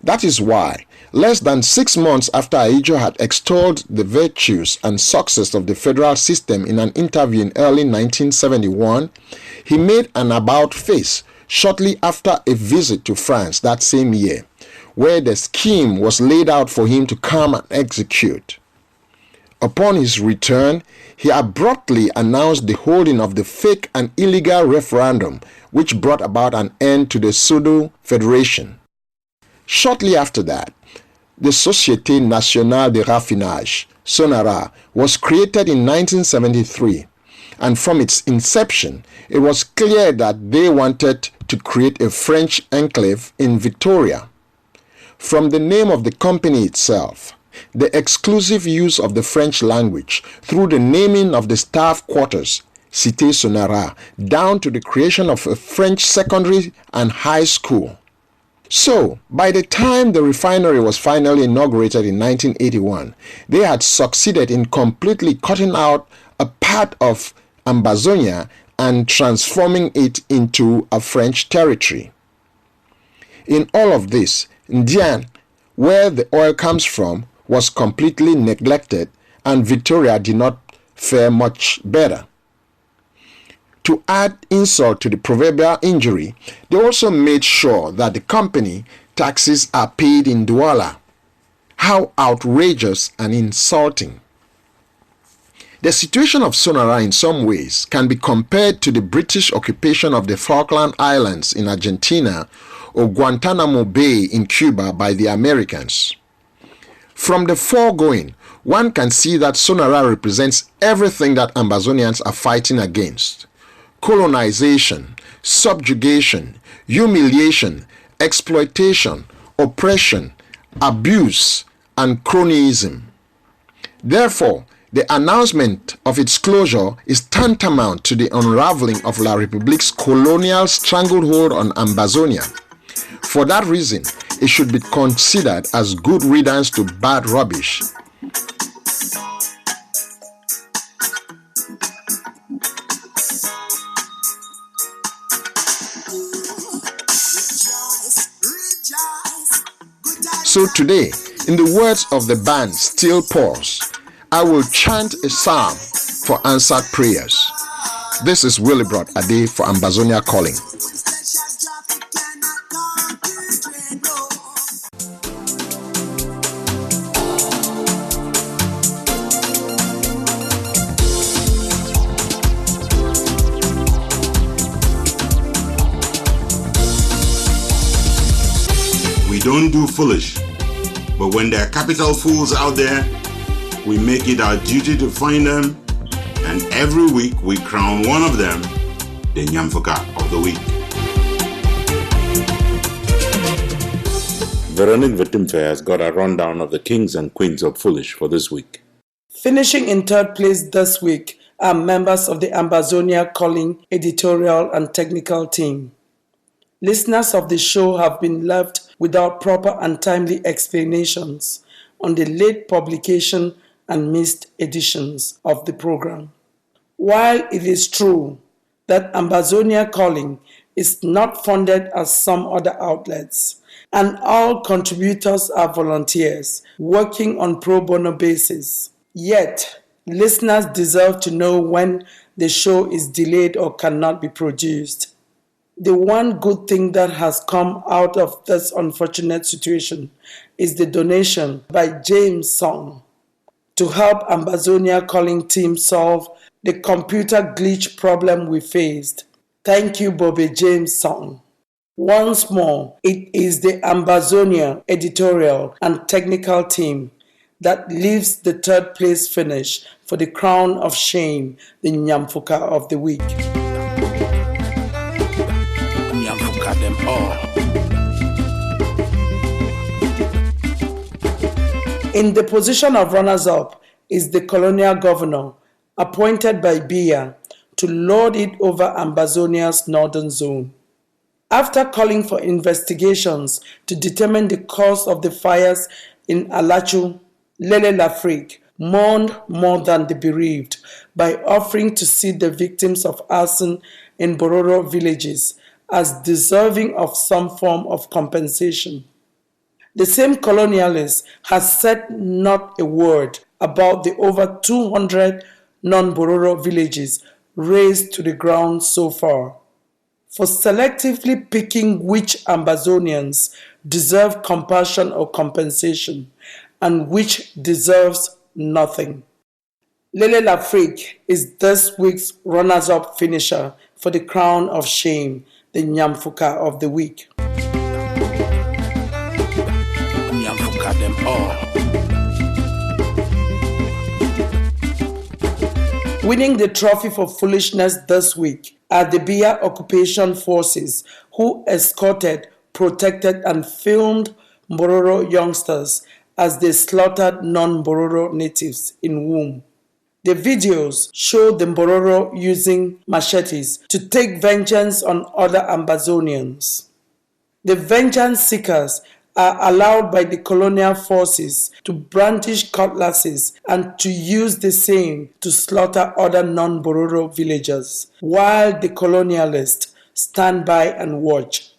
That is why, less than 6 months after Ahidjo had extolled the virtues and success of the federal system in an interview in early 1971, he made an about-face shortly after a visit to France that same year, where the scheme was laid out for him to come and execute. Upon his return, he abruptly announced the holding of the fake and illegal referendum, which brought about an end to the pseudo-federation. Shortly after that, the Société Nationale de Raffinage, Sonara, was created in 1973, and from its inception, it was clear that they wanted to create a French enclave in Victoria. From the name of the company itself, the exclusive use of the French language through the naming of the staff quarters, Cité Sonara, down to the creation of a French secondary and high school. So, by the time the refinery was finally inaugurated in 1981, they had succeeded in completely cutting out a part of Ambazonia and transforming it into a French territory. In all of this, NDIAN, where the oil comes from, was completely neglected, and Victoria did not fare much better. To add insult to the proverbial injury, they also made sure that the company taxes are paid in Douala. How outrageous and insulting. The situation of Sonara in some ways can be compared to the British occupation of the Falkland Islands in Argentina or Guantanamo Bay in Cuba by the Americans. From the foregoing, one can see that Sonara represents everything that Ambazonians are fighting against: colonization, subjugation, humiliation, exploitation, oppression, abuse, and cronyism. Therefore, The announcement of its closure is tantamount to the unraveling of La République's colonial stranglehold on Ambazonia. For that reason, it should be considered as good riddance to bad rubbish. So today, in the words of the band Still Pause, I will chant a psalm for answered prayers. This is Willibrod Ade for Ambazonia Calling. We don't do foolish, but when there are capital fools out there, we make it our duty to find them, and every week we crown one of them the Nyamfuka of the Week. Veronique Vetimfe has got a rundown of the kings and queens of foolish for this week. Finishing in third place this week are members of the Ambazonia Calling editorial and technical team. Listeners of the show have been left without proper and timely explanations on the late publication and missed editions of the program. While it is true that Ambazonia Calling is not funded as some other outlets, and all contributors are volunteers working on pro bono basis, yet listeners deserve to know when the show is delayed or cannot be produced. The one good thing that has come out of this unfortunate situation is the donation by James Song to help Ambazonia Calling team solve the computer glitch problem we faced. Thank you, Bobby James Song. Once more, it is the Ambazonia editorial and technical team that leaves the third place finish for the crown of shame, the Nyamfuka of the Week. Nyamfuka them all. In the position of runners-up is the colonial governor, appointed by Biya to lord it over Ambazonia's northern zone. After calling for investigations to determine the cause of the fires in Alachu, Lele Lafrique mourned more than the bereaved by offering to see the victims of arson in Bororo villages as deserving of some form of compensation. The same colonialist has said not a word about the over 200 non-Bororo villages razed to the ground so far, for selectively picking which Ambazonians deserve compassion or compensation and which deserves nothing. Lele Lafrique is this week's runners-up finisher for the crown of shame, the Nyamfuka of the Week. Nyamfuka them all. Winning the trophy for foolishness this week are the Biya occupation forces who escorted, protected and filmed Bororo youngsters as they slaughtered non-Bororo natives in Womb. The videos show the Bororo using machetes to take vengeance on other Ambazonians. The vengeance seekers are allowed by the colonial forces to brandish cutlasses and to use the same to slaughter other non-Bororo villagers, while the colonialists stand by and watch.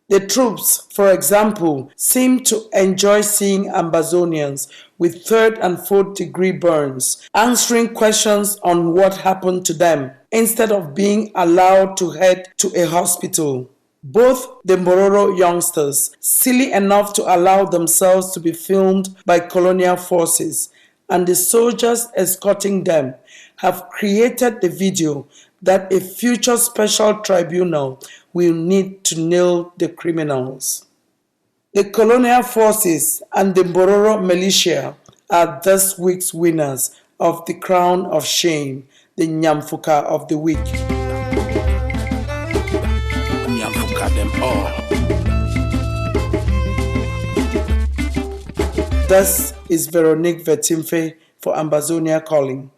The troops, for example, seem to enjoy seeing Ambazonians with third and fourth degree burns answering questions on what happened to them instead of being allowed to head to a hospital. Both the Bororo youngsters, silly enough to allow themselves to be filmed by colonial forces, and the soldiers escorting them, have created the video that a future special tribunal will need to nail the criminals. The colonial forces and the Bororo militia are this week's winners of the crown of shame, the Nyamfuka of the Week. Them all. This is Veronique Vetimfe for Ambazonia Calling.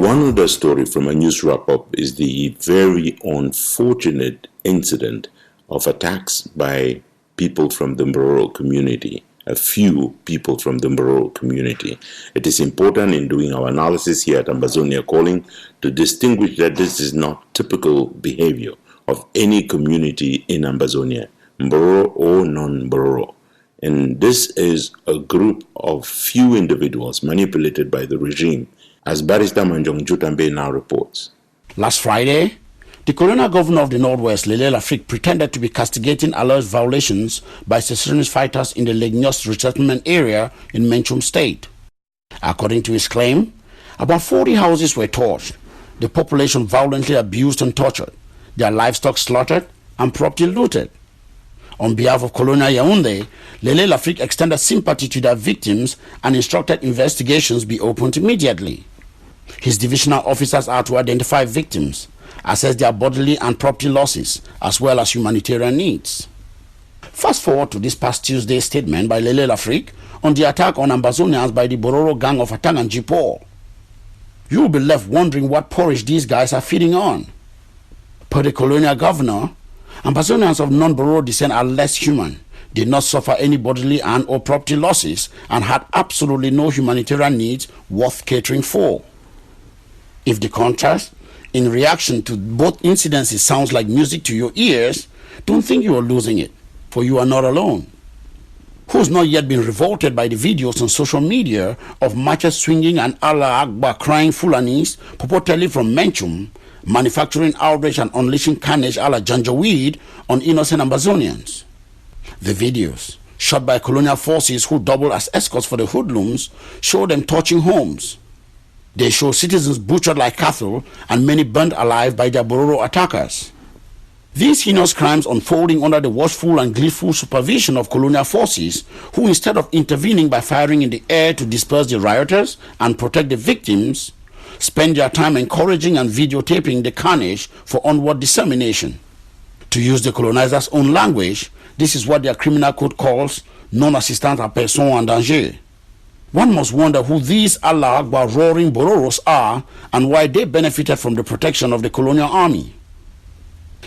Another story from a news wrap-up is the very unfortunate incident of attacks by people from the Mbororo community, a few people from the Mbororo community. It is important in doing our analysis here at Ambazonia Calling to distinguish that this is not typical behavior of any community in Ambazonia, Mbororo or non-Mbororo. And this is a group of few individuals manipulated by the regime, as Barrister Manjong Jutambe now reports. Last Friday, the colonial governor of the Northwest, Lele Afrique, pretended to be castigating alleged violations by secessionist fighters in the Legnos resettlement area in MENCHUM state. According to his claim, about 40 houses were torched, the population violently abused and tortured, their livestock slaughtered and property looted. On behalf of Colonial Yaoundé, Lele Afrique extended sympathy to their victims and instructed investigations be opened immediately. His divisional officers are to identify victims, assess their bodily and property losses, as well as humanitarian needs. Fast forward to this past Tuesday's statement by Lele Afrique on the attack on Ambazonians by the Bororo gang of Atang and Jipor. You will be left wondering what porridge these guys are feeding on. Per the colonial governor, Ambazonians of non-Bororo descent are less human, did not suffer any bodily and or property losses, and had absolutely no humanitarian needs worth catering for. If the contrast, in reaction to both incidences, sounds like music to your ears, don't think you are losing it, for you are not alone. Who's not yet been revolted by the videos on social media of matches swinging and Allah Akbar crying Fulanis, purportedly from MENCHUM, manufacturing outrage and unleashing carnage a la Janjaweed on innocent Ambazonians? The videos, shot by colonial forces who double as escorts for the hoodlums, show them torching homes. They show citizens butchered like cattle and many burned alive by their Bororo attackers. These heinous crimes unfolding under the watchful and gleeful supervision of colonial forces who, instead of intervening by firing in the air to disperse the rioters and protect the victims, spend their time encouraging and videotaping the carnage for onward dissemination. To use the colonizers' own language, this is what their criminal code calls non-assistance à personne en danger. One must wonder who these Allah Akbar roaring Bororos are and why they benefited from the protection of the colonial army.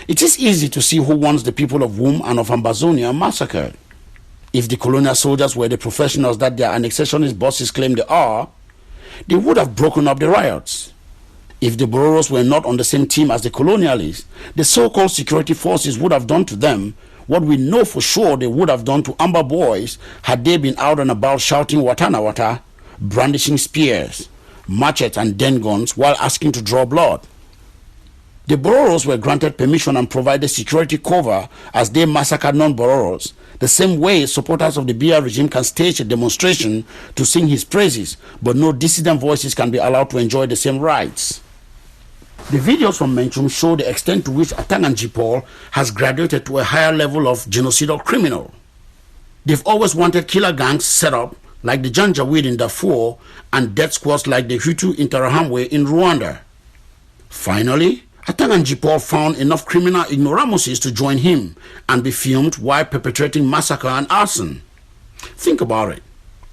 It is easy to see who wants the people of Wum and of Ambazonia massacred. If the colonial soldiers were the professionals that their annexationist bosses claim they are, they would have broken up the riots. If the Bororos were not on the same team as the colonialists, the so-called security forces would have done to them what we know for sure they would have done to Amba boys had they been out and about shouting Watana Wata, brandishing spears, machetes and den guns while asking to draw blood. The Bororos were granted permission and provided security cover as they massacred non-Bororos, the same way supporters of the BR regime can stage a demonstration to sing his praises, but no dissident voices can be allowed to enjoy the same rights. The videos from MENCHUM show the extent to which Atang and Jipor has graduated to a higher level of genocidal criminal. They've always wanted killer gangs set up like the Janjaweed in Darfur and death squads like the Hutu Interahamwe in Rwanda. Finally, Atang and Jipor found enough criminal ignoramuses to join him and be filmed while perpetrating massacre and arson. Think about it.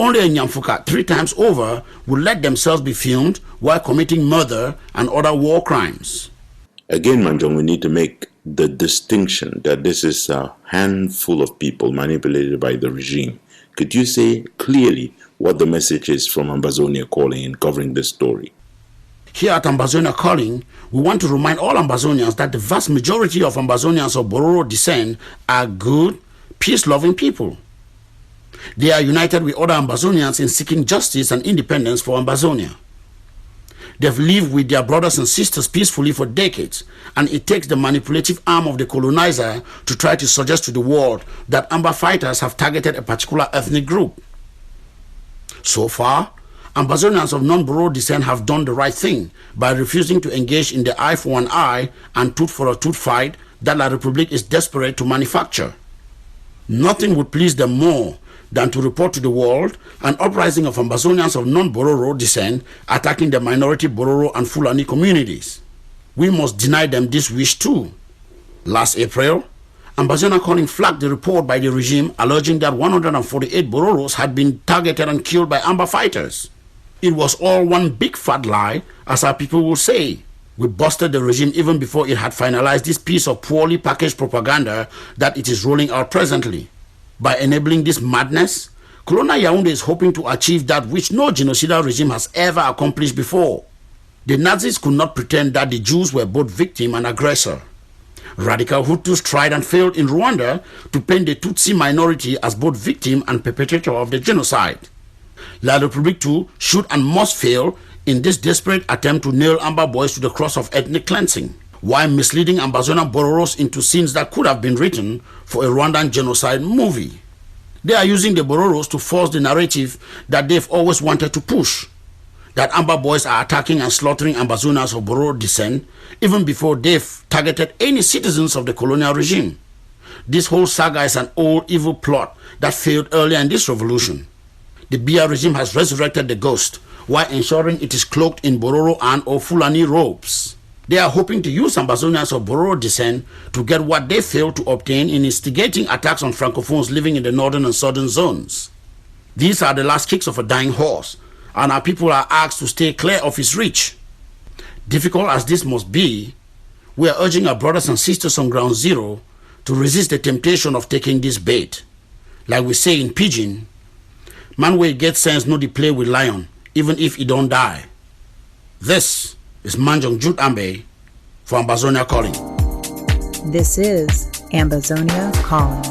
Only a Nyamfuka 3 times over would let themselves be filmed while committing murder and other war crimes. Again, Manjong, we need to make the distinction that this is a handful of people manipulated by the regime. Could you say clearly what the message is from Ambazonia Calling in covering this story? Here at Ambazonia Calling, we want to remind all Ambazonians that the vast majority of Ambazonians of Bororo descent are good, peace-loving people. They are united with other Ambazonians in seeking justice and independence for Ambazonia. They've lived with their brothers and sisters peacefully for decades, and it takes the manipulative arm of the colonizer to try to suggest to the world that Amba fighters have targeted a particular ethnic group. So far, Ambazonians of non-Bororo descent have done the right thing by refusing to engage in the eye for an eye and tooth for a tooth fight that La Republique is desperate to manufacture. Nothing would please them more than to report to the world an uprising of Ambazonians of non-Bororo descent attacking the minority Bororo and Fulani communities. We must deny them this wish too. Last April, Ambazonia Calling flagged the report by the regime alleging that 148 Bororos had been targeted and killed by Amba fighters. It was all one big fat lie, as our people will say. We busted the regime even before it had finalized this piece of poorly packaged propaganda that it is rolling out presently. By enabling this madness, Colonel Yaoundé is hoping to achieve that which no genocidal regime has ever accomplished before. The Nazis could not pretend that the Jews were both victim and aggressor. Radical Hutus tried and failed in Rwanda to paint the Tutsi minority as both victim and perpetrator of the genocide. La République too should and must fail in this desperate attempt to nail Amba boys to the cross of ethnic cleansing, while misleading Ambazonian Bororos into scenes that could have been written for a Rwandan genocide movie. They are using the Bororos to force the narrative that they've always wanted to push, that Amba boys are attacking and slaughtering Ambazonians of Bororo descent even before they've targeted any citizens of the colonial regime. This whole saga is an old evil plot that failed earlier in this revolution. The Biya regime has resurrected the ghost while ensuring it is cloaked in Bororo and or Fulani robes. They are hoping to use Ambazonians of Bororo descent to get what they failed to obtain in instigating attacks on Francophones living in the northern and southern zones. These are the last kicks of a dying horse, and our people are asked to stay clear of his reach. Difficult as this must be, we are urging our brothers and sisters on ground zero to resist the temptation of taking this bait. Like we say in Pidgin, man will get sense no dey play with lion, even if he don't die. This is Manjong Jude Ambe for Ambazonia Calling. This is Ambazonia Calling.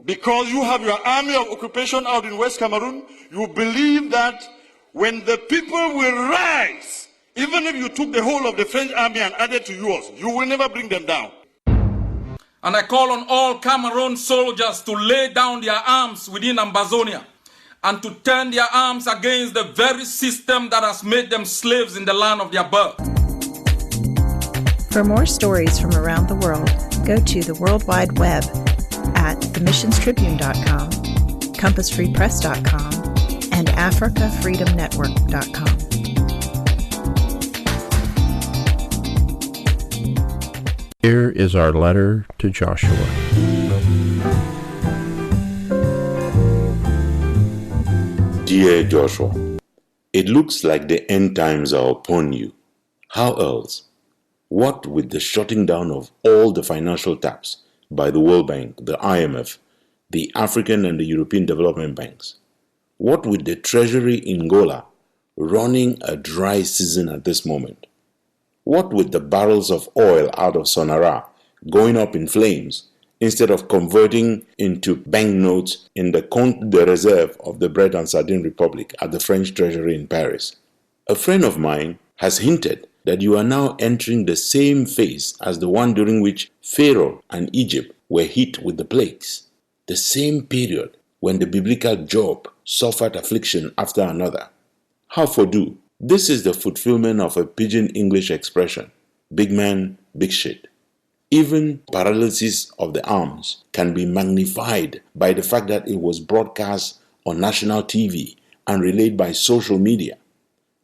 Because you have your army of occupation out in West Cameroon, you believe that when the people will rise, even if you took the whole of the French army and added to yours, you will never bring them down. And I call on all Cameroon soldiers to lay down their arms within Ambazonia and to turn their arms against the very system that has made them slaves in the land of their birth. For more stories from around the world, go to the World Wide Web at themissionstribune.com, compassfreepress.com, and africafreedomnetwork.com. Here is our letter to Joshua. Dear Joshua, it looks like the end times are upon you. How else? What with the shutting down of all the financial taps by the World Bank, the IMF, the African and the European Development Banks? What with the treasury in Angola running a dry season at this moment? What with the barrels of oil out of Sonara going up in flames instead of converting into banknotes in the Compte de Reserve of the Bread and Sardine Republic at the French Treasury in Paris? A friend of mine has hinted that you are now entering the same phase as the one during which Pharaoh and Egypt were hit with the plagues, the same period when the biblical Job suffered affliction after another. How for do? This is the fulfillment of a pidgin English expression, big man, big shit. Even paralysis of the arms can be magnified by the fact that it was broadcast on national TV and relayed by social media.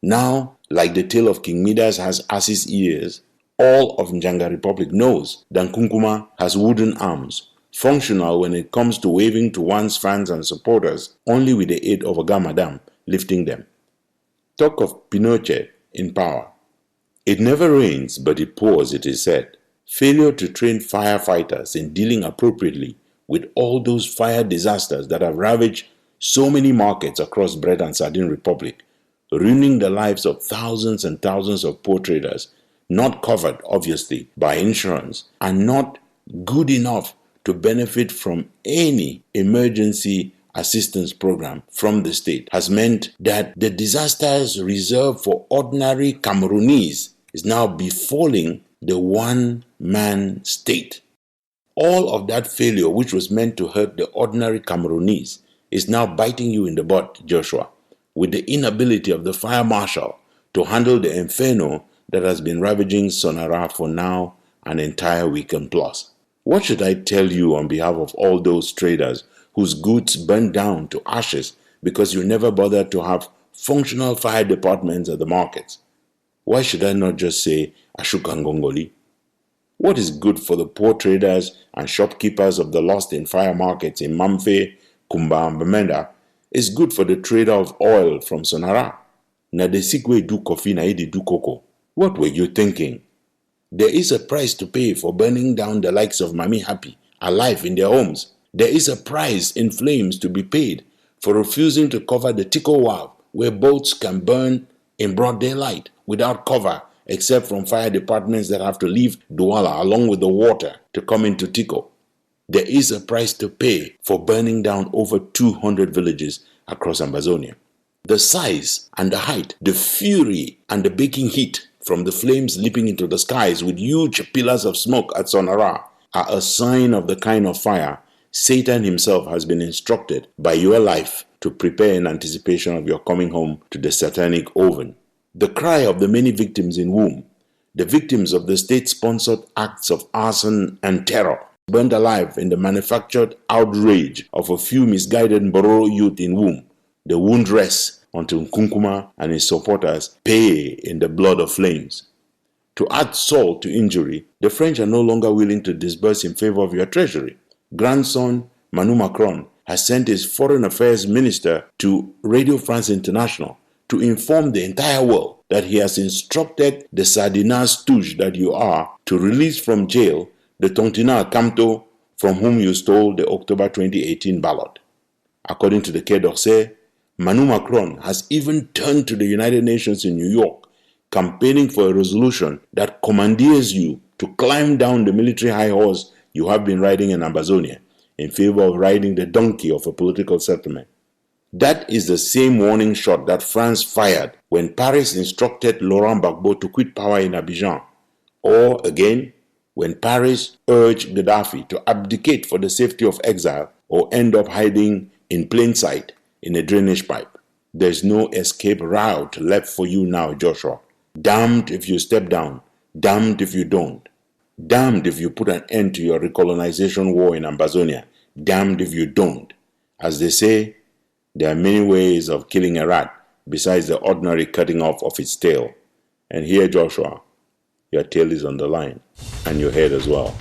Now, like the tale of King Midas has ass's ears, all of Njanga Republic knows that Nkunkuma has wooden arms, functional when it comes to waving to one's fans and supporters only with the aid of a gamadam lifting them. Talk of Pinochet in power. It never rains, but it pours, it is said. Failure to train firefighters in dealing appropriately with all those fire disasters that have ravaged so many markets across Bread and Sardine Republic ruining the lives of thousands and thousands of poor traders, not covered, obviously, by insurance, and not good enough to benefit from any emergency assistance program from the state, has meant that the disasters reserved for ordinary Cameroonese is now befalling the one-man state. All of that failure, which was meant to hurt the ordinary Cameroonese, is now biting you in the butt, Joshua, with the inability of the fire marshal to handle the inferno that has been ravaging Sonara for now an entire week and plus. What should I tell you on behalf of all those traders whose goods burned down to ashes because you never bothered to have functional fire departments at the markets? Why should I not just say Ashukangongoli? What is good for the poor traders and shopkeepers of the lost in fire markets in Mamfe, Kumba, and Bamenda is good for the trader of oil from Sonara. Na de sikwe do coffee na idi do cocoa. What were you thinking? There is a price to pay for burning down the likes of Mami Happy alive in their homes. There is a price in flames to be paid for refusing to cover the Tiko Wav, where boats can burn in broad daylight without cover, except from fire departments that have to leave Douala along with the water to come into Tiko. There is a price to pay for burning down over 200 villages across Ambazonia. The size and the height, the fury and the baking heat from the flames leaping into the skies with huge pillars of smoke at Sonara are a sign of the kind of fire Satan himself has been instructed by your life to prepare in anticipation of your coming home to the satanic oven. The cry of the many victims in womb, the victims of the state-sponsored acts of arson and terror, burned alive in the manufactured outrage of a few misguided Mbororo youth in womb, the wound rests until Nkunkuma and his supporters pay in the blood of flames. To add salt to injury, the French are no longer willing to disburse in favor of your treasury. Grandson Manu Macron has sent his foreign affairs minister to Radio France International to inform the entire world that he has instructed the Sardina stooge that you are to release from jail the Tontina Kamto from whom you stole the October 2018 ballot. According to the Quai d'Orsay, Manu Macron has even turned to the United Nations in New York, campaigning for a resolution that commandeers you to climb down the military high horse you have been riding in Ambazonia in favor of riding the donkey of a political settlement. That is the same warning shot that France fired when Paris instructed Laurent Gbagbo to quit power in Abidjan, or again, when Paris urged Gaddafi to abdicate for the safety of exile or end up hiding in plain sight in a drainage pipe. There's no escape route left for you now, Joshua. Damned if you step down, damned if you don't. Damned if you put an end to your recolonization war in Ambazonia, damned if you don't. As they say, there are many ways of killing a rat besides the ordinary cutting off of its tail. And here, Joshua, your tail is on the line, and your head as well.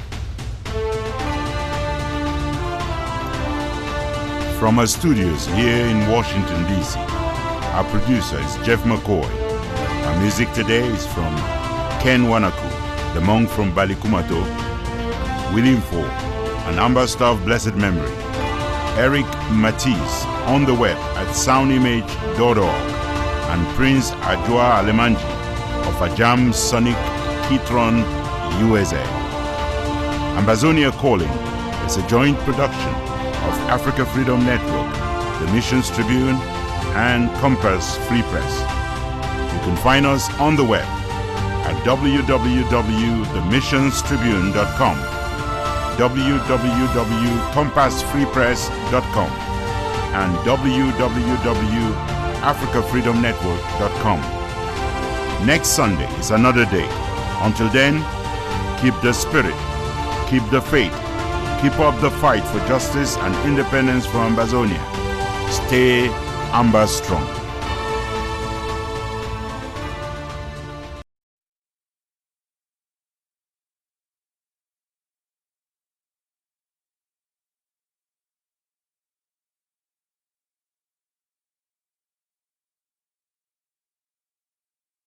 From our studios here in Washington, D.C., our producer is Jeff McCoy. Our music today is from Ken Wanaku, the monk from Balikumato, William Ford, an ambassador of blessed memory, Eric Matisse on the web at soundimage.org, and Prince Ajwa Alemanji of Ajam Sonic Kitron, USA. Ambazonia Calling is a joint production of Africa Freedom Network, the Missions Tribune, and Compass Free Press. You can find us on the web at www.themissionstribune.com, www.compassfreepress.com, and www.africafreedomnetwork.com. Next Sunday is another day. Until then, keep the spirit, keep the faith, keep up the fight for justice and independence for Ambazonia. Stay Amba strong.